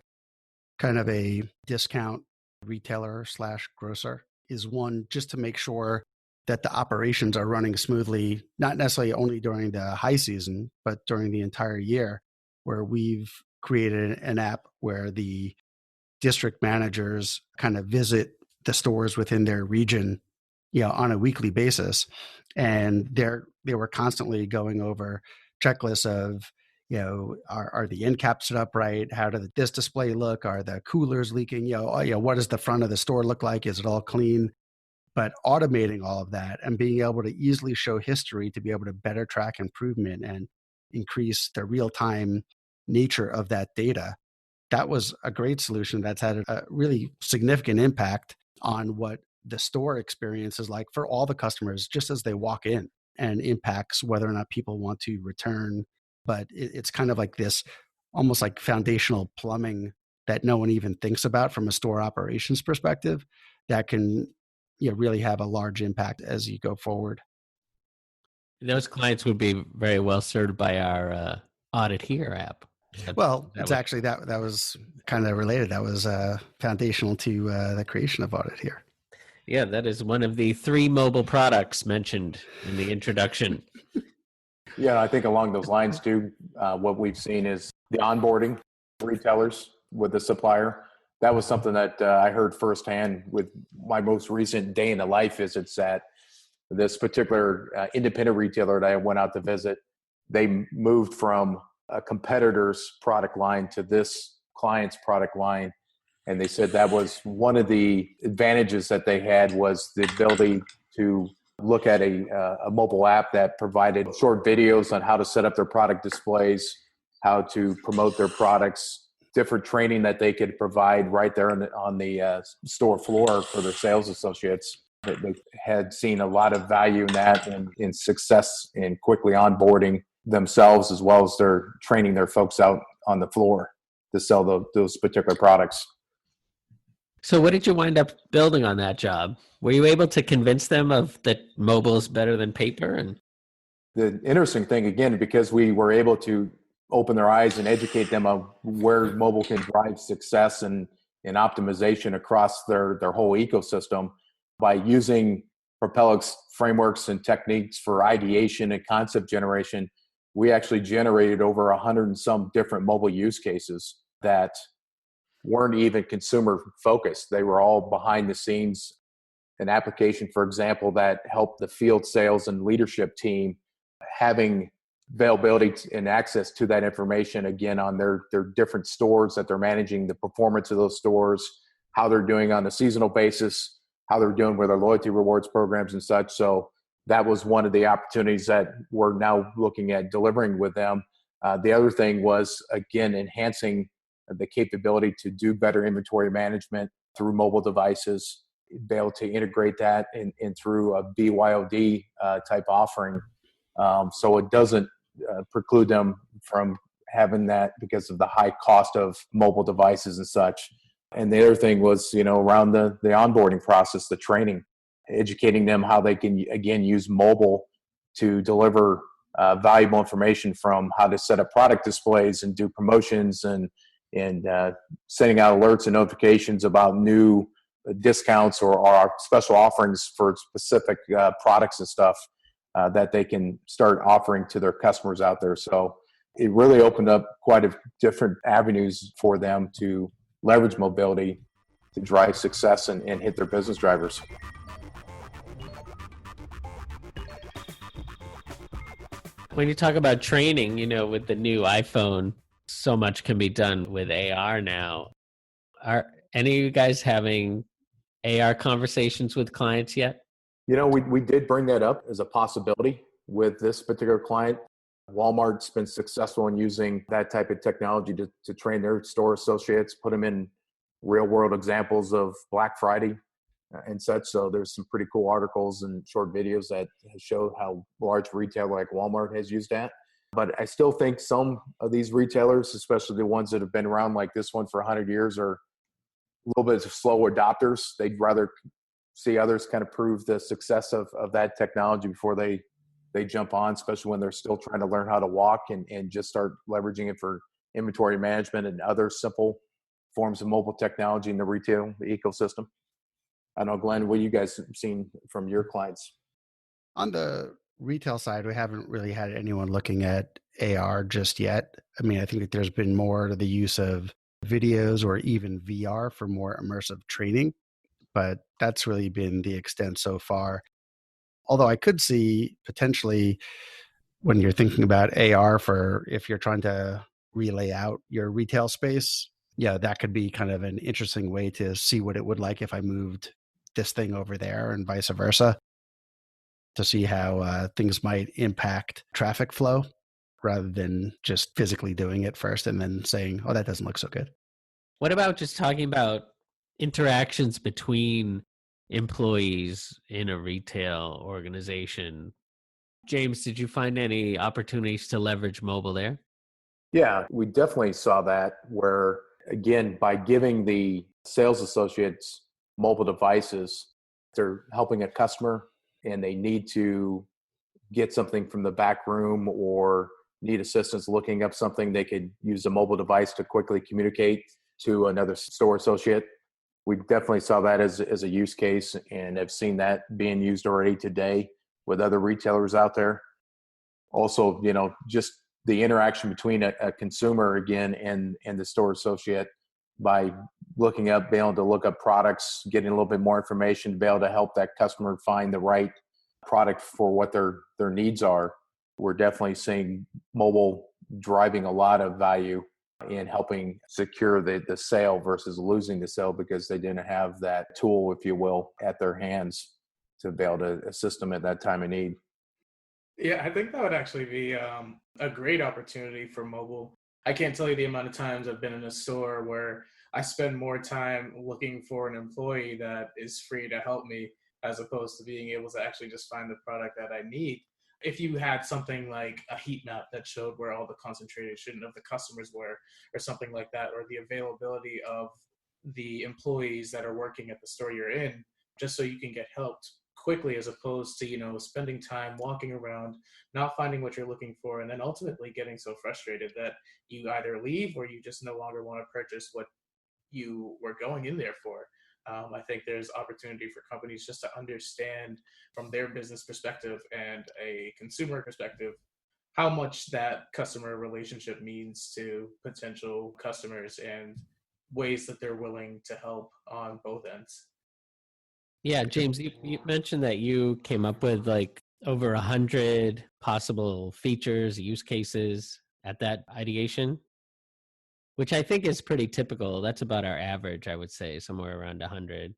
kind of a discount retailer / grocer, is one just to make sure that the operations are running smoothly, not necessarily only during the high season, but during the entire year, where we've created an app where the district managers kind of visit the stores within their region, on a weekly basis. And they were constantly going over checklists of, are the end caps set up right? How does this display look? Are the coolers leaking? What does the front of the store look like? Is it all clean? But automating all of that and being able to easily show history to be able to better track improvement and increase the real-time nature of that data. That was a great solution that's had a really significant impact on what the store experience is like for all the customers just as they walk in, and impacts whether or not people want to return. But it's kind of like this almost like foundational plumbing that no one even thinks about from a store operations perspective that can really have a large impact as you go forward. Those clients would be very well served by our Audit Here app. Actually that was kind of related. That was foundational to the creation of Audit Here. Yeah, that is one of the 3 mobile products mentioned in the introduction. Yeah, I think along those lines too, what we've seen is the onboarding retailers with the supplier. That was something that I heard firsthand with my most recent day in the life visits at this particular independent retailer that I went out to visit. They moved from a competitor's product line to this client's product line. And they said that was one of the advantages that they had, was the ability to look at a mobile app that provided short videos on how to set up their product displays, how to promote their products, different training that they could provide right there on the store floor for their sales associates. They had seen a lot of value in that and in success in quickly onboarding themselves, as well as they're training their folks out on the floor to sell those particular products. So what did you wind up building on that job? Were you able to convince them of that mobile is better than paper? And the interesting thing, again, because we were able to open their eyes and educate them on where mobile can drive success and optimization across their whole ecosystem by using Propelics frameworks and techniques for ideation and concept generation, we actually generated over 100 and some different mobile use cases that weren't even consumer focused. They were all behind the scenes. An application, for example, that helped the field sales and leadership team having availability and access to that information, again, on their different stores that they're managing, the performance of those stores, how they're doing on a seasonal basis, how they're doing with their loyalty rewards programs and such. So that was one of the opportunities that we're now looking at delivering with them. The other thing was, again, enhancing the capability to do better inventory management through mobile devices, be able to integrate that in through a BYOD type offering. So it doesn't preclude them from having that because of the high cost of mobile devices and such. And the other thing was, around the onboarding process, the training, educating them how they can, again, use mobile to deliver valuable information, from how to set up product displays and do promotions and sending out alerts and notifications about new discounts or special offerings for specific products and stuff that they can start offering to their customers out there. So it really opened up quite a different avenues for them to leverage mobility to drive success and hit their business drivers. when you talk about training, with the new iPhone, so much can be done with AR now. Are any of you guys having AR conversations with clients yet? We did bring that up as a possibility with this particular client. Walmart's been successful in using that type of technology to train their store associates, put them in real world examples of Black Friday and such. So there's some pretty cool articles and short videos that show how large retailer like Walmart has used that. But I still think some of these retailers, especially the ones that have been around like this one for 100 years, are a little bit slow adopters. They'd rather see others kind of prove the success of that technology before they jump on, especially when they're still trying to learn how to walk and just start leveraging it for inventory management and other simple forms of mobile technology in the retail ecosystem. I don't know, Glenn, what you guys have seen from your clients? On the retail side, we haven't really had anyone looking at AR just yet. I mean, I think that there's been more to the use of videos or even VR for more immersive training, but that's really been the extent so far. Although I could see potentially when you're thinking about AR for if you're trying to relay out your retail space, yeah, that could be kind of an interesting way to see what it would like if I moved this thing over there and vice versa, to see how things might impact traffic flow rather than just physically doing it first and then saying, oh, that doesn't look so good. What about just talking about interactions between employees in a retail organization? James, did you find any opportunities to leverage mobile there? Yeah, we definitely saw that where, again, by giving the sales associates mobile devices, they're helping a customer and they need to get something from the back room or need assistance looking up something, they could use a mobile device to quickly communicate to another store associate. We definitely saw that as a use case and have seen that being used already today with other retailers out there. Also, just the interaction between a consumer, again, and the store associate by looking up, being able to look up products, getting a little bit more information to be able to help that customer find the right product for what their needs are. We're definitely seeing mobile driving a lot of value in helping secure the sale versus losing the sale because they didn't have that tool, if you will, at their hands to be able to assist them at that time of need. Yeah, I think that would actually be a great opportunity for mobile. I can't tell you the amount of times I've been in a store where I spend more time looking for an employee that is free to help me as opposed to being able to actually just find the product that I need. if you had something like a heat map that showed where all the concentration of the customers were, or something like that, or the availability of the employees that are working at the store you're in, just so you can get helped quickly, as opposed to, spending time walking around, not finding what you're looking for, and then ultimately getting so frustrated that you either leave or you just no longer want to purchase what you were going in there for. I think there's opportunity for companies just to understand from their business perspective and a consumer perspective how much that customer relationship means to potential customers and ways that they're willing to help on both ends. Yeah, James, you mentioned that you came up with like over 100 possible features, use cases at that ideation, which I think is pretty typical. That's about our average, I would say, somewhere around 100.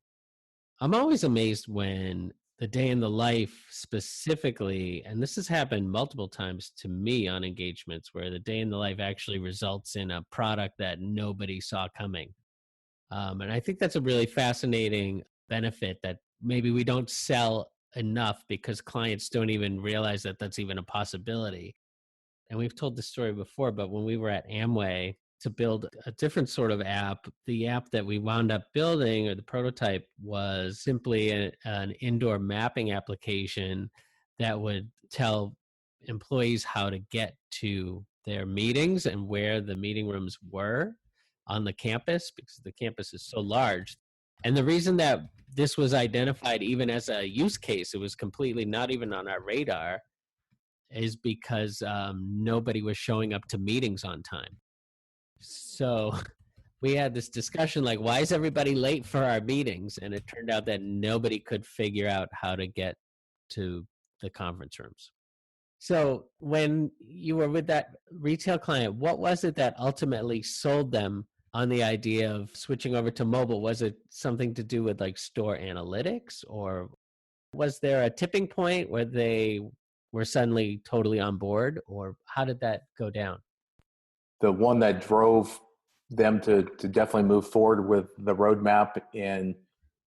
I'm always amazed when the day in the life specifically, and this has happened multiple times to me on engagements, where the day in the life actually results in a product that nobody saw coming. And I think that's a really fascinating benefit that maybe we don't sell enough because clients don't even realize that that's even a possibility. And we've told this story before, but when we were at Amway to build a different sort of app, the app that we wound up building, or the prototype, was simply an indoor mapping application that would tell employees how to get to their meetings and where the meeting rooms were on the campus, because the campus is so large. And the reason that this was identified even as a use case, it was completely not even on our radar, is because nobody was showing up to meetings on time. So we had this discussion like, why is everybody late for our meetings? And it turned out that nobody could figure out how to get to the conference rooms. So when you were with that retail client, what was it that ultimately sold them on the idea of switching over to mobile? Was it something to do with like store analytics, or was there a tipping point where they were suddenly totally on board, or how did that go down? The one that drove them to definitely move forward with the roadmap and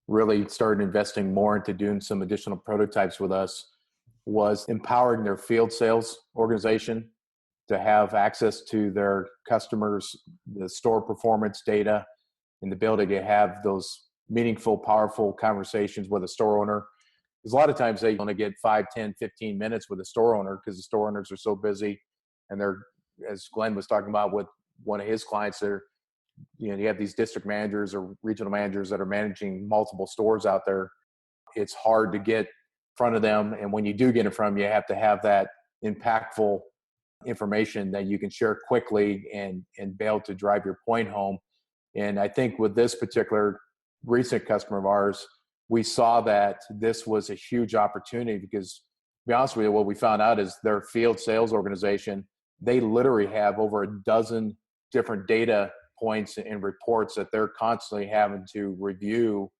really started investing more into doing some additional prototypes with us was empowering their field sales organization to have access to their customers, the store performance data, and the ability to have those meaningful, powerful conversations with a store owner. Because a lot of times they want to get 5, 10, 15 minutes with a store owner because the store owners are so busy. And they're, as Glenn was talking about with one of his clients, you have these district managers or regional managers that are managing multiple stores out there. It's hard to get in front of them. And when you do get in front of them, you have to have that impactful information that you can share quickly and be able to drive your point home. And I think with this particular recent customer of ours, we saw that this was a huge opportunity because, to be honest with you, what we found out is their field sales organization, they literally have over a dozen different data points and reports that they're constantly having to review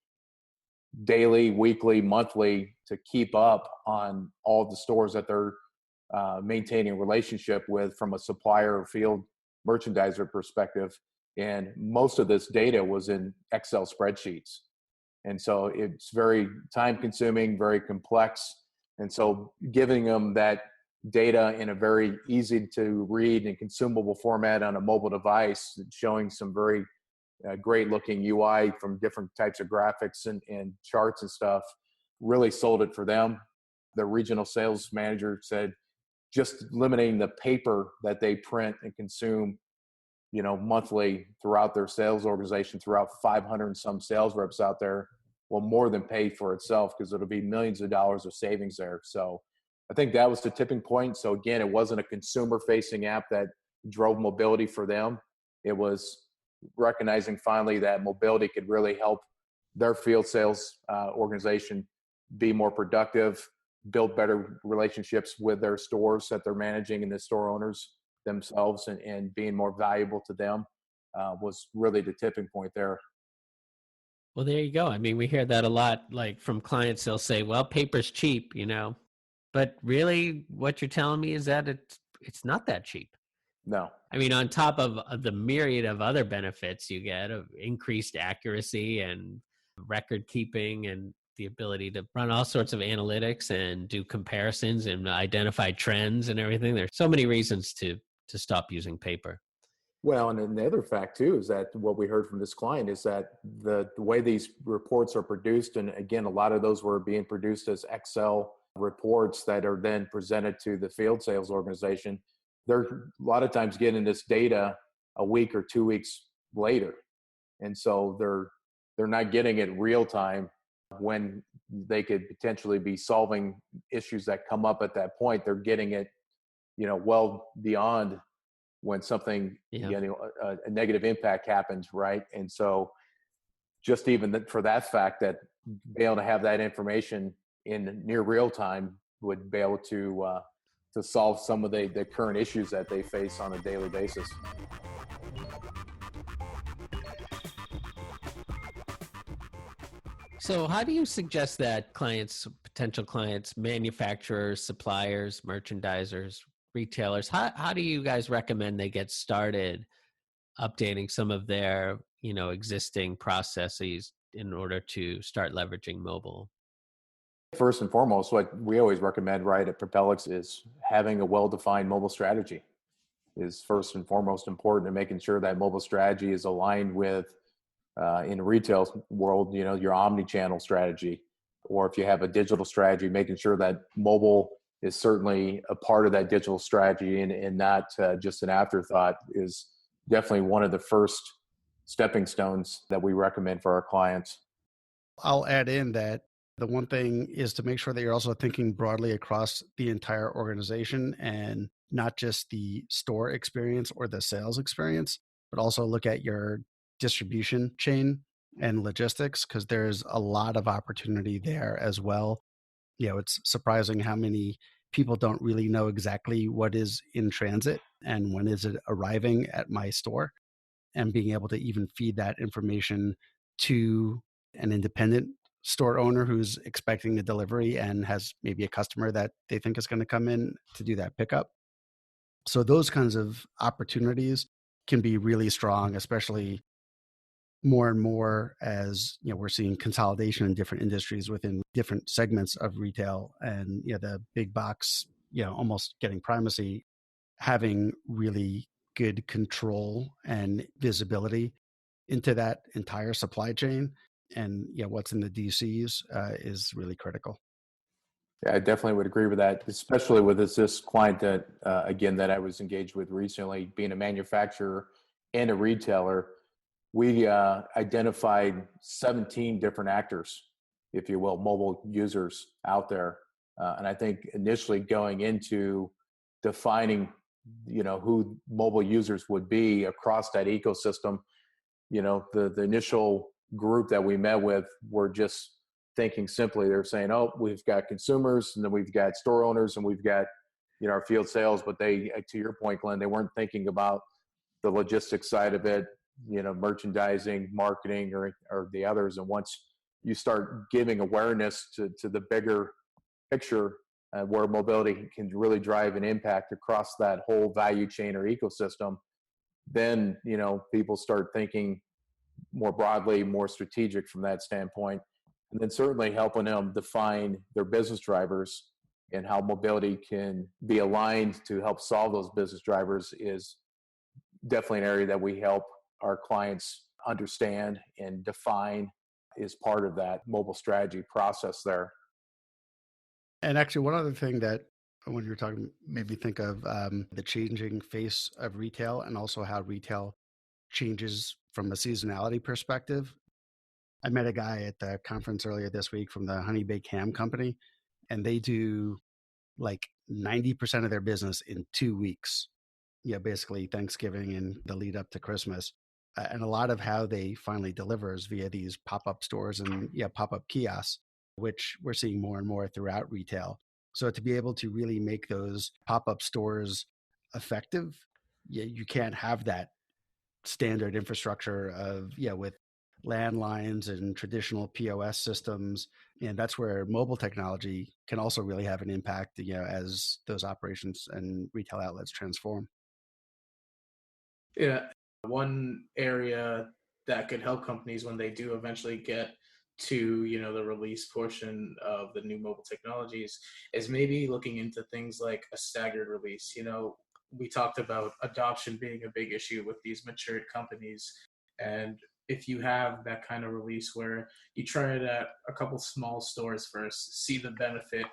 daily, weekly, monthly to keep up on all the stores that they're maintaining a relationship with from a supplier or field merchandiser perspective. And most of this data was in Excel spreadsheets. And so it's very time consuming, very complex. And so giving them that data in a very easy to read and consumable format on a mobile device, showing some very great looking UI from different types of graphics and charts and stuff, really sold it for them. The regional sales manager said just limiting the paper that they print and consume, monthly throughout their sales organization, throughout 500 and some sales reps out there, will more than pay for itself because it'll be millions of dollars of savings there. So I think that was the tipping point. So again, it wasn't a consumer facing app that drove mobility for them. It was recognizing finally that mobility could really help their field sales organization be more productive, build better relationships with their stores that they're managing and the store owners themselves, and being more valuable to them was really the tipping point there. Well, there you go. I mean, we hear that a lot, like from clients. They'll say, well, paper's cheap, but really what you're telling me is that it's not that cheap. No. I mean, on top of the myriad of other benefits you get of increased accuracy and record keeping and the ability to run all sorts of analytics and do comparisons and identify trends and everything. There's so many reasons to stop using paper. Well, and then the other fact too is that what we heard from this client is that the way these reports are produced, and again, a lot of those were being produced as Excel reports that are then presented to the field sales organization. They're a lot of times getting this data a week or 2 weeks later. And so they're not getting it real time when they could potentially be solving issues that come up at that point. They're getting it, well beyond when something, a negative impact happens, right? And so just even for that fact that being able to have that information in near real time would be able to solve some of the current issues that they face on a daily basis. So how do you suggest that potential clients, manufacturers, suppliers, merchandisers, retailers, how do you guys recommend they get started updating some of their, existing processes in order to start leveraging mobile? First and foremost, what we always recommend, right, at Propelics is having a well-defined mobile strategy is first and foremost important, and making sure that mobile strategy is aligned with, in the retail world, your omni-channel strategy, or if you have a digital strategy, making sure that mobile is certainly a part of that digital strategy and not just an afterthought is definitely one of the first stepping stones that we recommend for our clients. I'll add in that the one thing is to make sure that you're also thinking broadly across the entire organization and not just the store experience or the sales experience, but also look at your distribution chain and logistics, because there's a lot of opportunity there as well. It's surprising how many people don't really know exactly what is in transit and when is it arriving at my store, and being able to even feed that information to an independent store owner who's expecting a delivery and has maybe a customer that they think is going to come in to do that pickup. So those kinds of opportunities can be really strong, especially more and more as we're seeing consolidation in different industries within different segments of retail, and the big box almost getting primacy. Having really good control and visibility into that entire supply chain and what's in the DCs is really critical. Yeah, I definitely would agree with that, especially with this client that, again, that I was engaged with recently, being a manufacturer and a retailer. We identified 17 different actors, if you will, mobile users out there. And I think initially going into defining, who mobile users would be across that ecosystem, the initial group that we met with were just thinking simply, they're saying, oh, we've got consumers, and then we've got store owners, and we've got, our field sales. But they, to your point, Glenn, they weren't thinking about the logistics side of it, merchandising, marketing, or the others. And once you start giving awareness to the bigger picture, where mobility can really drive an impact across that whole value chain or ecosystem, then, people start thinking more broadly, more strategic from that standpoint. And then certainly helping them define their business drivers and how mobility can be aligned to help solve those business drivers is definitely an area that we help our clients understand and define is part of that mobile strategy process there. And actually, one other thing that when you're talking made me think of the changing face of retail, and also how retail changes from a seasonality perspective. I met a guy at the conference earlier this week from the Honey Baked Ham Company, and they do like 90% of their business in 2 weeks. Basically Thanksgiving and the lead up to Christmas. And a lot of how they finally deliver is via these pop-up stores and pop-up kiosks, which we're seeing more and more throughout retail. So to be able to really make those pop-up stores effective, you can't have that standard infrastructure of, with landlines and traditional POS systems. And that's where mobile technology can also really have an impact, as those operations and retail outlets transform. Yeah. One area that could help companies when they do eventually get to, the release portion of the new mobile technologies is maybe looking into things like a staggered release. We talked about adoption being a big issue with these matured companies. And if you have that kind of release where you try it at a couple small stores first, see the benefit,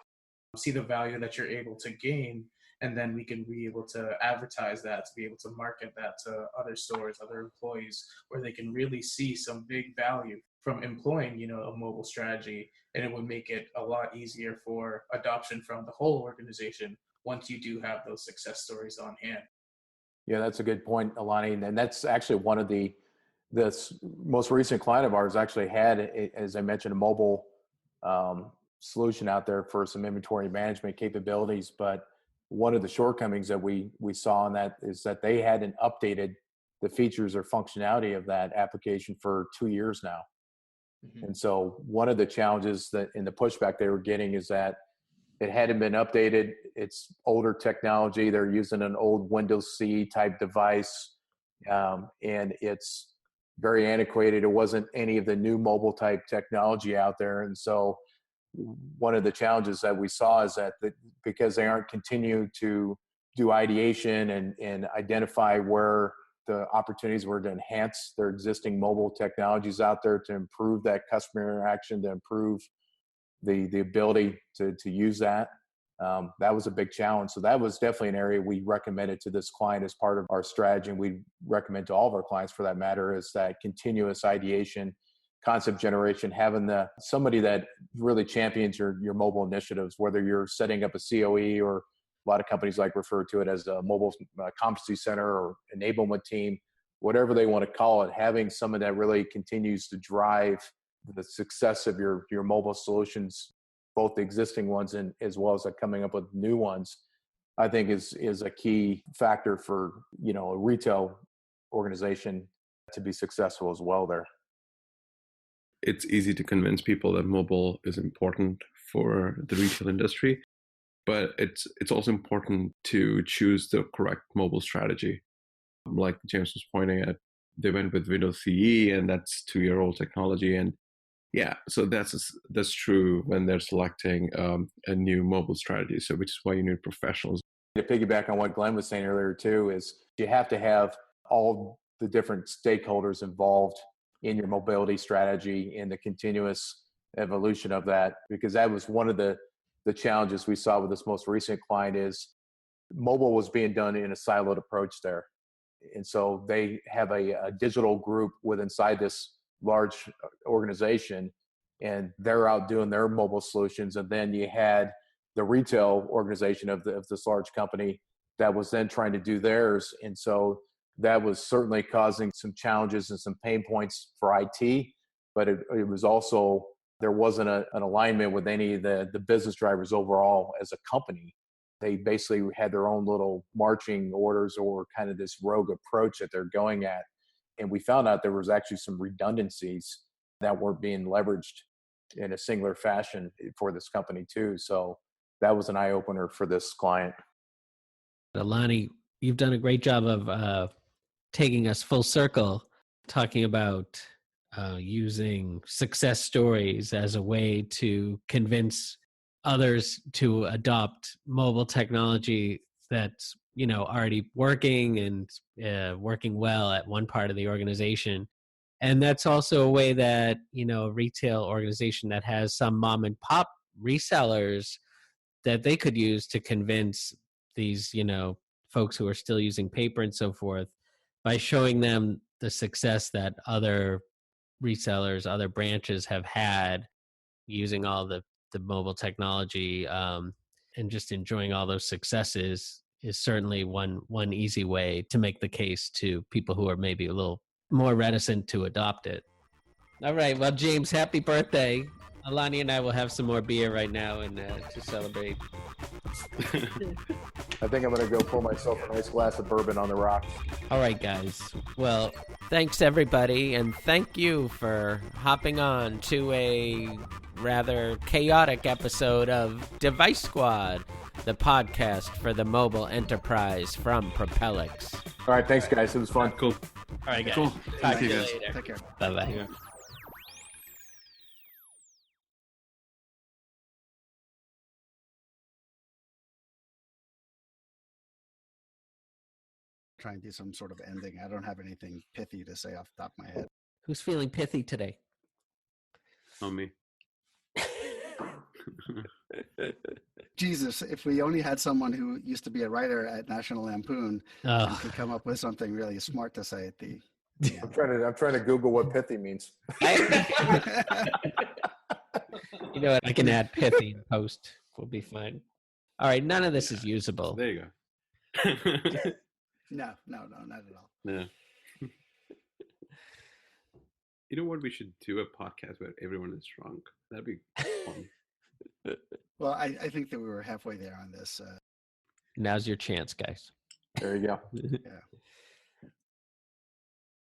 see the value that you're able to gain, and then we can be able to advertise that, to be able to market that to other stores, other employees, where they can really see some big value from employing, a mobile strategy. And it would make it a lot easier for adoption from the whole organization once you do have those success stories on hand. Yeah, that's a good point, Alani. And that's actually one of this most recent client of ours actually had, as I mentioned, a mobile solution out there for some inventory management capabilities. But one of the shortcomings that we saw in that is that they hadn't updated the features or functionality of that application for 2 years now. Mm-hmm. And so one of the challenges that in the pushback they were getting is that it hadn't been updated. It's older technology. They're using an old Windows C type device, and it's very antiquated. It wasn't any of the new mobile type technology out there. And so one of the challenges that we saw is that because they aren't continuing to do ideation and identify where the opportunities were to enhance their existing mobile technologies out there to improve that customer interaction, to improve the ability to use that. That was a big challenge. So that was definitely an area we recommended to this client as part of our strategy. And we recommend to all of our clients for that matter, is that continuous ideation, concept generation, having somebody that really champions your mobile initiatives, whether you're setting up a COE or a lot of companies refer to it as a mobile competency center or enablement team, whatever they want to call it, having someone that really continues to drive the success of your mobile solutions, both the existing ones and as well as coming up with new ones, I think is a key factor for, a retail organization to be successful as well there. It's easy to convince people that mobile is important for the retail industry, but it's also important to choose the correct mobile strategy. Like James was pointing at, they went with Windows CE, and that's 2-year-old technology. And yeah, so that's true when they're selecting a new mobile strategy. So which is why you need professionals. To piggyback on what Glenn was saying earlier too, is you have to have all the different stakeholders involved in your mobility strategy and the continuous evolution of that, because that was one of the challenges we saw with this most recent client is mobile was being done in a siloed approach there. And so they have a digital group inside this large organization, and they're out doing their mobile solutions. And then you had the retail organization of this large company that was then trying to do theirs. And so that was certainly causing some challenges and some pain points for IT, but it was also, there wasn't an alignment with any of the business drivers overall as a company. They basically had their own little marching orders or kind of this rogue approach that they're going at. And we found out there was actually some redundancies that weren't being leveraged in a singular fashion for this company too. So that was an eye-opener for this client. Alani, you've done a great job of taking us full circle, talking about using success stories as a way to convince others to adopt mobile technology that's already working and working well at one part of the organization. And that's also a way that a retail organization that has some mom and pop resellers that they could use to convince these folks who are still using paper and so forth, by showing them the success that other resellers, other branches have had using all the mobile technology, and just enjoying all those successes is certainly one easy way to make the case to people who are maybe a little more reticent to adopt it. All right. Well, James, happy birthday. Alani and I will have some more beer right now and to celebrate. I think I'm going to go pour myself a nice glass of bourbon on the rocks. All right, guys. Well, thanks everybody, and thank you for hopping on to a rather chaotic episode of Device Squad, the podcast for the mobile enterprise from Propelics. All right, thanks guys. It was fun. Cool. All right, guys. Cool. Talk to you guys. later. Take care. Bye-bye. Yeah. try and do some sort of ending. I don't have anything pithy to say off the top of my head. Who's feeling pithy today? Oh, me. Jesus, if we only had someone who used to be a writer at National Lampoon and could come up with something really smart to say at the I'm trying to Google what pithy means. You know what? I can add pithy in post. We'll be fine. All right. None of this is usable. There you go. No, not at all. Yeah. You know what? We should do a podcast where everyone is drunk. That'd be fun. Well, I think that we were halfway there on this. Now's your chance, guys. There you go. Yeah.